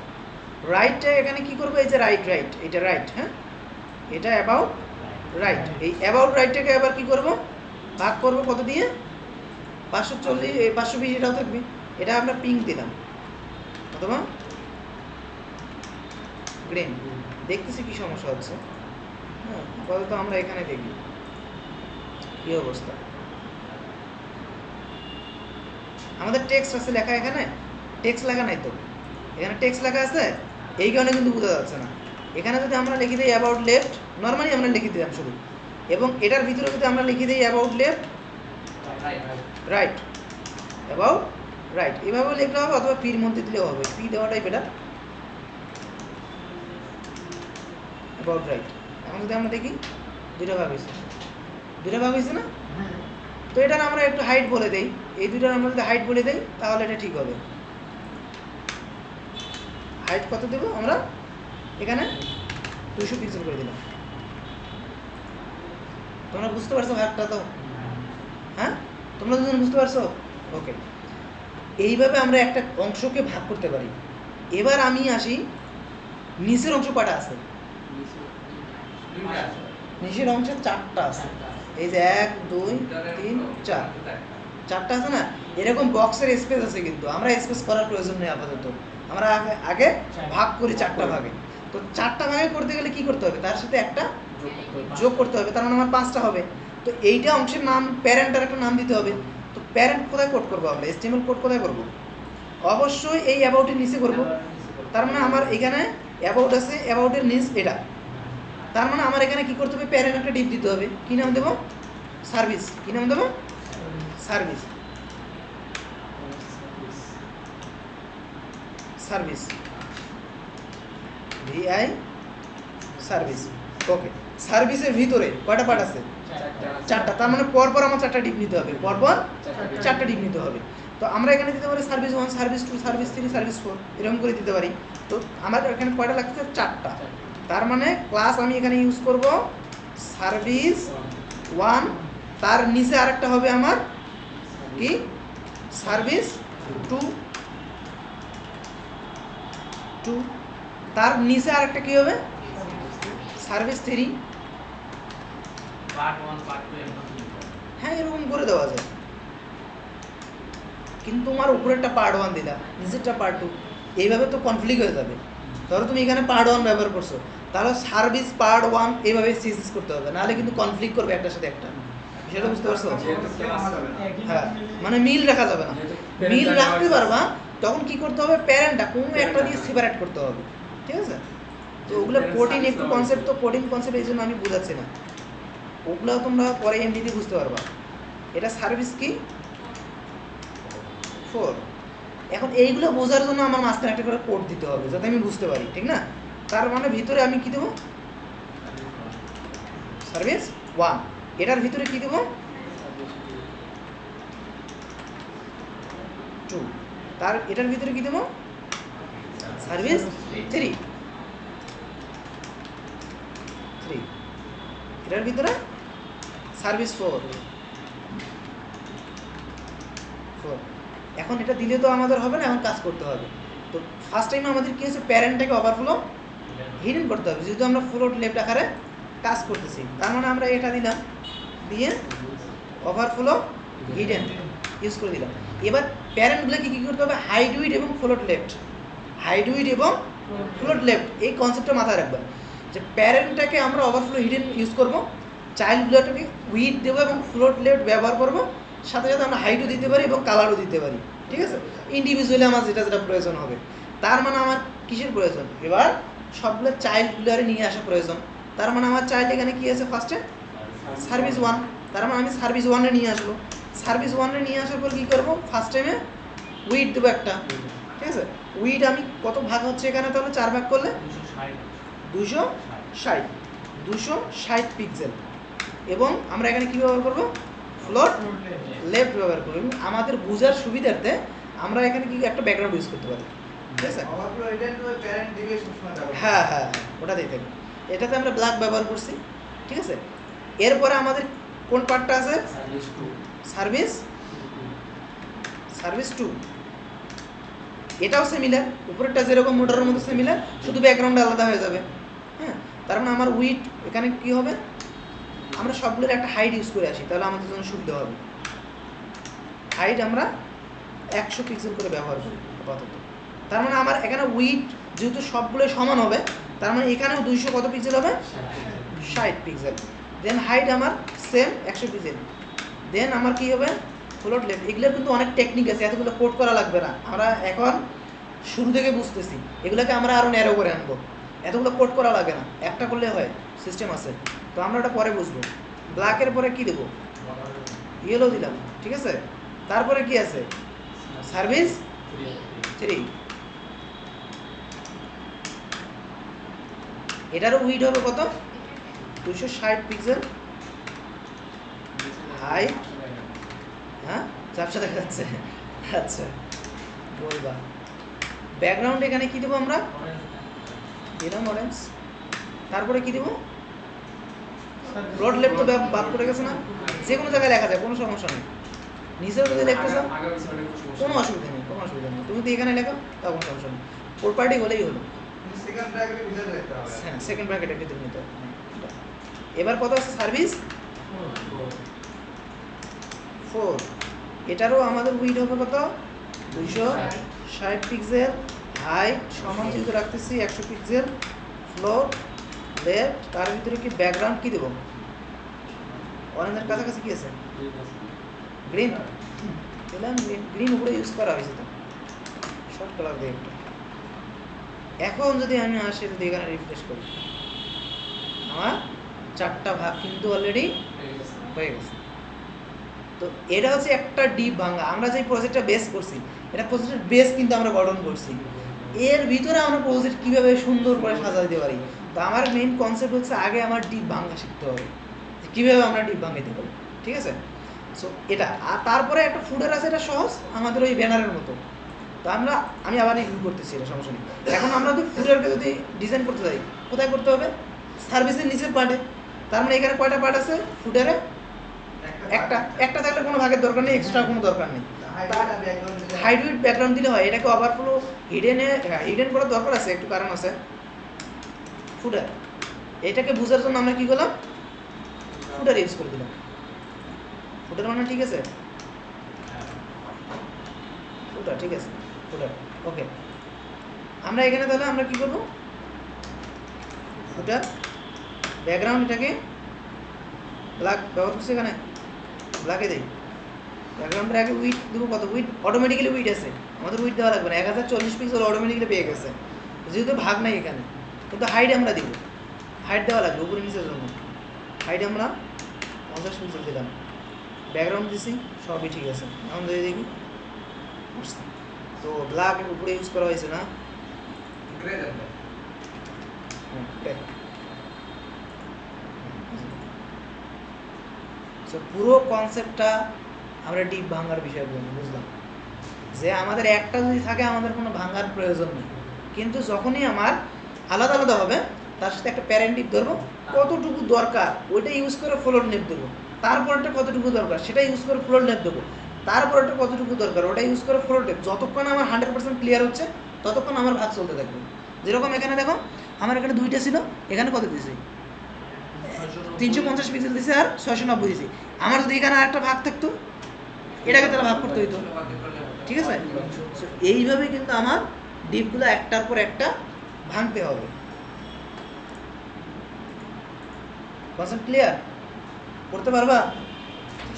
রাইটটা এখানে কি করবো, এই যে রাইট রাইট, এটা রাইট, হ্যাঁ এটা অ্যাবাউট রাইট, এই অ্যাবাউট রাইটটাকে আবার কি করব, ভাগ করব কত দিয়ে 540 520, এটাও থাকবে, এটা আমরা পিঙ্ক দিলাম অথবা গ্রিন, দেখতেছি কি সমস্যা হচ্ছে। হ্যাঁ আপাতত আমরা এখানে দেখি কি অবস্থা। আমাদের টেক্সট আছে লেখা, এখানে টেক্সট লেখা নাই তো, এখানে টেক্সট লেখা আছে, এই কারণে কিন্তু বোঝা যাচ্ছে না। এখানে যদি আমরা লিখে দিই অ্যাবাউট লেফট, নর্মালি আমরা লিখে দিলাম শুধু, এবং এটার ভিতরে যদি আমরা লিখে দিই about left right, about right, এভাবে লিখলে হবে, অথবা পির মধ্যে দিলেও হবে, পি দেওয়াটাই বেটার, অ্যাবাউট রাইট। এখন যদি আমরা দেখি দুটো ভাগ হয়েছে, দুইটা ভাগ হয়েছে না? তো এটার আমরা একটু হাইট বলে দেই, এই দুইটার আমরা যদি হাইট বলে দেই তাহলে এটা ঠিক হবে। হাইট কত দেবো আমরা এখানে 200 পিক্সেল করে দিলাম। তোমরা বুঝতে পারছো ভাগটা তো? হ্যাঁ, তোমরা দুজন বুঝতে পারছো? ওকে, এইভাবে আমরা একটা অংশকে ভাগ করতে পারি। এবার আমি আসি নিচের অংশ কটা আছে? দুইটা আছে। নিচের অংশে 4টা আছে। এই যে 1 2 3 4, 4টা আছে না? এরকম বক্সের স্পেস আছে, কিন্তু আমরা স্পেস করার প্রয়োজন নেই আপাতত। আমরা আগে ভাগ করি 4টা ভাগে। তো 4টা ভাগে করতে গেলে কি করতে হবে? তার সাথে একটা যোগ করতে হবে, তার মানে আমার 5টা হবে। তো এইটা অংশের নাম প্যারেন্টের একটা নাম দিতে হবে। তো প্যারেন্ট কোথায় কোড করবো আমরা? HTML কোড কোথায় করব? অবশ্যই এই অ্যাবাউটের নিচে করব। তার মানে আমার এখানে অ্যাবাউট আছে, অ্যাবাউটের নিচ এটা। তার মানে আমার এখানে কি করতে হবে? প্যারেন্ট একটা ডিপ দিতে হবে। কি নাম দেবো? সার্ভিস। কি নাম দেবো? Service. Service, VI service. Okay, সার্ভিসের ভিতরে কয়টা পার্ট আছে? 4টা। তার মানে পরপর আমার 4টা ডিপ নিতে হবে, পরপর 4টা ডিপ নিতে হবে। তো আমরা এখানে দিতে পারি সার্ভিস 1, সার্ভিস 2, সার্ভিস 3, সার্ভিস 4, এরকম করে দিতে পারি। তো আমার এখানে কয়টা লাগছে? 4টা। তার মানে ক্লাস আমি এখানে ইউজ করব সার্ভিস 1, তার নিচে আরেকটা হবে আমার কি? সার্ভিস 2, তার নিচে আরেকটা কি হবে? সার্ভিস 3। পার্ট 1 পার্ট 2 এরকম। হ্যাঁ, এরকম করে দেওয়া যায়। কিন্তু তোমার উপরেরটা পার্ট 1 দিলা, নিচেরটা পার্ট 2, এইভাবে তো কনফ্লিক্ট হয়ে যাবে। ধরো তুমি এখানে পার্ট 1 ব্যবহার করছো, তাহলে সার্ভিস পার্ট 1 এইভাবে সিএসএস করতে হবে, নাহলে কিন্তু কনফ্লিক্ট করবে একটার সাথে একটা। সেটা বুঝতে পারছো? হ্যাঁ, মানে মিল রাখা যাবে না। মিল রাখতে পারবা তখন কি করতে হবে? প্যারেন্টটা কোনো একটা দিয়ে সেপারেট করতে হবে, ঠিক আছে? তো ওগুলো কোডিং একটু কনসেপ্ট, তো কোডিং কনসেপ্ট এই জন্য আমি বুঝাচ্ছি না, ওগুলো তোমরা পরে এমনিতে বুঝতে পারবা। এটা সার্ভিস কি 4। এখন এইগুলো বোঝার জন্য আমার মাঝখানে একটা করে কোড দিতে হবে যাতে আমি বুঝতে পারি, ঠিক না? তার মানে ভিতরে আমি কি দেবো? সার্ভিস 1। এটার ভিতরে কি দেবো? 2। তার এটার ভিতরে কি দেবো? সার্ভিস 3। এটার ভিতরে সার্ভিস 4। এখন এটা দিলে তো আমাদের হবে না, এখন কাজ করতে হবে। তো ফার্স্ট টাইম আমাদের কি হচ্ছে? প্যারেন্টটাকে ওভারফ্লো হিডেন করতে হবে, যেহেতু আমরা ফ্লোট লেফট আকারে কাজ করতেছি। তার মানে আমরা এটা দিলাম, দিয়ে ওভারফ্লো হিডেন ইউজ করে দিলাম। এবার প্যারেন্টগুলোকে কী করতে হবে? হাইড উইড এবং ফ্লোট লেফট, হাইড উইড এবং ফ্লোট লেফট, এই কনসেপ্টটা মাথায় রাখবে যে প্যারেন্টটাকে আমরা ওভারফ্লো হিডেন ইউজ করব, চাইল্ডগুলোটাকে উইড দেবো এবং ফ্লোট লেফট ব্যবহার করব, সাথে সাথে আমরা হাইটও দিতে পারি এবং কালারও দিতে পারি, ঠিক আছে? ইন্ডিভিজুয়ালি আমার যেটা যেটা প্রয়োজন হবে। তার মানে আমার কিসের প্রয়োজন? এবার সবগুলো চাইল্ডগুলোরে নিয়ে আসা প্রয়োজন। তার মানে আমার চাইল্ড এখানে কি আছে? ফার্স্টে সার্ভিস 1। তার মানে আমি সার্ভিস 1-এ নিয়ে আসবো। সার্ভিস 1-এ নিয়ে আসার পর কী করবো? ফার্স্ট টাইমে উইড দেবো একটা, ঠিক আছে? উইড আমি কত ভাগ হচ্ছে এখানে? তাহলে 4 ভাগ করলে 260 পিক্সেল। এবং আমরা এখানে কী ব্যবহার করবো? ফ্লোট লেফট ব্যবহার করবো। এবং আমাদের বোঝার সুবিধার্থে আমরা এখানে কি একটা ব্যাকগ্রাউন্ড ইউজ করতে পারি, ঠিক আছে? হ্যাঁ হ্যাঁ, ওটাতেই থাকবে। এটাতে আমরা ব্ল্যাক ব্যবহার করছি, ঠিক আছে? এরপরে আমাদের কোন পার্টটা আছে? সার্ভিস 2। এটাও সিমিলার, উপরেরটা যেরকম মোটরের মতো সিমিলার, শুধু ব্যাকগ্রাউন্ড আলাদা হয়ে যাবে। হ্যাঁ, তার মানে আমার উইড এখানে কি হবে? আমরা সবগুলোর একটা হাইট ইউজ করে আসি, তাহলে আমাদের জন্য সুবিধা হবে। হাইট আমরা 100 পিক্সেল করে ব্যবহার করি আপাতত। তার মানে আমার এখানে উইড যেহেতু সবগুলো সমান হবে, তার মানে এখানেও 200 কত পিক্সেল হবে? 60 পিক্সেল। দেন হাইট আমার সেম 100 পিক্সেল। দেন আমার কি হবে? Float left. এগুলোর কিন্তু অনেক টেকনিক আছে, এতগুলো কোড করা লাগবে না। আমরা এখন শুরু থেকে বুঝতেছি, এগুলোকে আমরা আরও ন্যারো করে আনবো। এতগুলো কোড করা লাগে না, একটা করলে হয়, সিস্টেম আছে। তো আমরা ওটা পরে বুঝবো। ব্ল্যাকের পরে কি দেবো? ইয়েলো দিলাম, ঠিক আছে? তারপরে কি আছে? সার্ভিস 3। এটারও উইড হবে কত? 260 পিক্সেল। হাইট, হ্যাঁ ঝাপসা দেখা যাচ্ছে, আচ্ছা বলবা। ব্যাকগ্রাউন্ড এখানে কি দেবো আমরা, দিলাম অরেঞ্জ, তারপরে কি দেবো, রড লেফট তো বাদ পড়ে গেছে না, যে কোনো জায়গায় লেখা যায়, কোনো সমস্যা নেই। নিচেও যদি লিখতে চাও কোনো অসুবিধা নেই, কোনো অসুবিধা নেই, তুমি তো এখানে লেখো তাও কোনো সমস্যা নেই, প্রপার্টি হলেই হলো। সেকেন্ড ব্র্যাকেটের ভিতরে রাখতে হবে। হ্যাঁ সেকেন্ড ব্র্যাকেটের ভিতরে নিতে হবে। এবার কত আছে সার্ভিস 4, এটারও আমাদের উইড হবে কত 260 পিক্সেল, হাইট সমান যেহেতু রাখতেছি 100 পিক্সেল, ফ্লোর লেফট, তার ভিতরে কি ব্যাকগ্রাউন্ড কি দেবো, অরেঞ্জের কাছাকাছি কি আছে, গ্রিন দিলাম, গ্রিন উপরে ইউজ করা হয়েছে তো, শর্ট কালার দিয়ে একটা। এখন যদি আমি আসি, যদি এখানে রিফ্রেশ করি, আমার 4টা ভাগ কিন্তু অলরেডি হয়ে গেছে। তো এটা হচ্ছে একটা ডিপ ভাঙা, আমরা যে প্রজেক্টটা বেস করছি, এটা প্রজেক্টের বেস কিন্তু আমরা গঠন করছি, এর ভিতরে আমরা প্রজেক্ট কিভাবে সুন্দর করে সাজা দিতে পারি। তো আমার মেইন কনসেপ্ট হচ্ছে আগে আমার ডিপ ভাঙা শিখতে হবে, কীভাবে আমরা ডিপ ভাঙাইতে পারি, ঠিক আছে। সো এটা, আর তারপরে একটা ফুডের আছে, এটা সহজ আমাদের ওই ব্যানারের মতো। তো আমি আবার রিভিউ করতেছি, এটা সমস্যা নেই। এখন আমরা যদি ফুডেরকে যদি ডিজাইন করতে চাই, কোথায় করতে হবে, সার্ভিসের নিচের পার্টে। তার মানে এখানে কয়টা পার্ট আছে ফুডারে, একটা থাকলে কোনো ভাগের দরকার নেই, এক্সট্রা কোনো দরকার নেই। হাইড উইথ ব্যাকগ্রাউন্ড দিলে হয়, এটাকে ওভারফ্লো হিডেন করার দরকার আছে, একটু কারণ আছে। ফুডার, এটাকে বোঝার জন্য আমরা কি করলাম, ফুডার ইউজ করে দিলাম। ফুডার মানে ঠিক আছে, ফুডার ঠিক আছে, ফুডার ওকে। আমরা এখানে তাহলে আমরা কি করব, ফুডার ব্যাকগ্রাউন্ড, এটাকে ব্ল্যাক ব্যবহার করছি, এখানে ব্ল্যাকে দেই। ব্যাকগ্রাউন্ডের আগে উইড দেবো কত, উইড অটোমেটিক্যালি উইড আছে, আমাদের উইড দেওয়া লাগবে না, 1040 পিক্সেল অটোমেটিক্যালি পেয়ে গেছে, যেহেতু ভাগ নাই এখানে। কিন্তু হাইট আমরা দিব, হাইট দেওয়া লাগবে উপরে নিচের জন্য, হাইট আমরা 50 পিক্সেল দিলাম, ব্যাকগ্রাউন্ড দিছি, সবই ঠিক আছে। এখন যদি দেখি তো ব্ল্যাক উপরে ইউজ করা হয়েছে না, গ্রে দেবে। সো পুরো কনসেপ্টটা আমরা ডিপ ভাঙার বিষয় বুঝলাম, যে আমাদের একটা যদি থাকে আমাদের কোনো ভাঙার প্রয়োজন নেই। কিন্তু যখনই আমার আলাদা আলাদা হবে, তার সাথে একটা প্যারেন্ট ডিপ ধরবো, কতটুকু দরকার ওইটা ইউজ করে ফ্লোর নেপ দেবো, তারপরটা কতটুকু দরকার সেটা ইউজ করে ফ্লোর নেপ দেবো, তারপরটা কতটুকু দরকার ওটা ইউজ করে ফ্লোর নেপ। যতক্ষণ আমার 100% ক্লিয়ার হচ্ছে ততক্ষণ আমার ভাগ চলতে থাকবে। যেরকম এখানে দেখো, আমার এখানে 2টা ছিল, এখানে কত দিয়েছি, 350 পিক্সেল দিয়েছি আর 690 দিয়েছি। আমার যদি এখানে আরেকটা ভাগ থাকতো, এটাকে তাহলে ভাগ করতে হইতো, ঠিক আছে। এইভাবে কিন্তু আমার ডিপগুলো একটার পর একটা ভাঙতে হবে। কনসেপ্ট ক্লিয়ার, করতে পারবা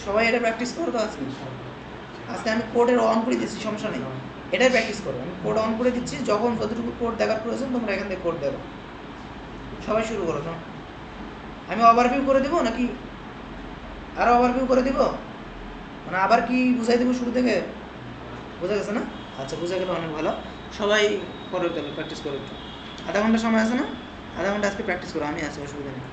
সবাই? এটা প্র্যাকটিস করো তো আজকে। আজকে আমি কোডের অন করে দিচ্ছি, সমস্যা নেই, এটাই প্র্যাকটিস করো। আমি কোড অন করে দিচ্ছি, যখন যতটুকু কোড দেখার প্রয়োজন তোমরা এখান থেকে কোড দেবো। সবাই শুরু করো না, আমি ওভারভিউ করে দেবো নাকি আরও ওভারভিউ করে দিব, মানে আবার কি বুঝাই দেবো শুরু থেকে? বোঝা গেছে না? আচ্ছা বুঝা গেলে অনেক ভালো। সবাই করো, তাহলে প্র্যাকটিস করো একটু। আধা ঘন্টা সময় আছে না? আধা ঘন্টা আজকে প্র্যাকটিস করো, আমি আছি, অসুবিধা নেই।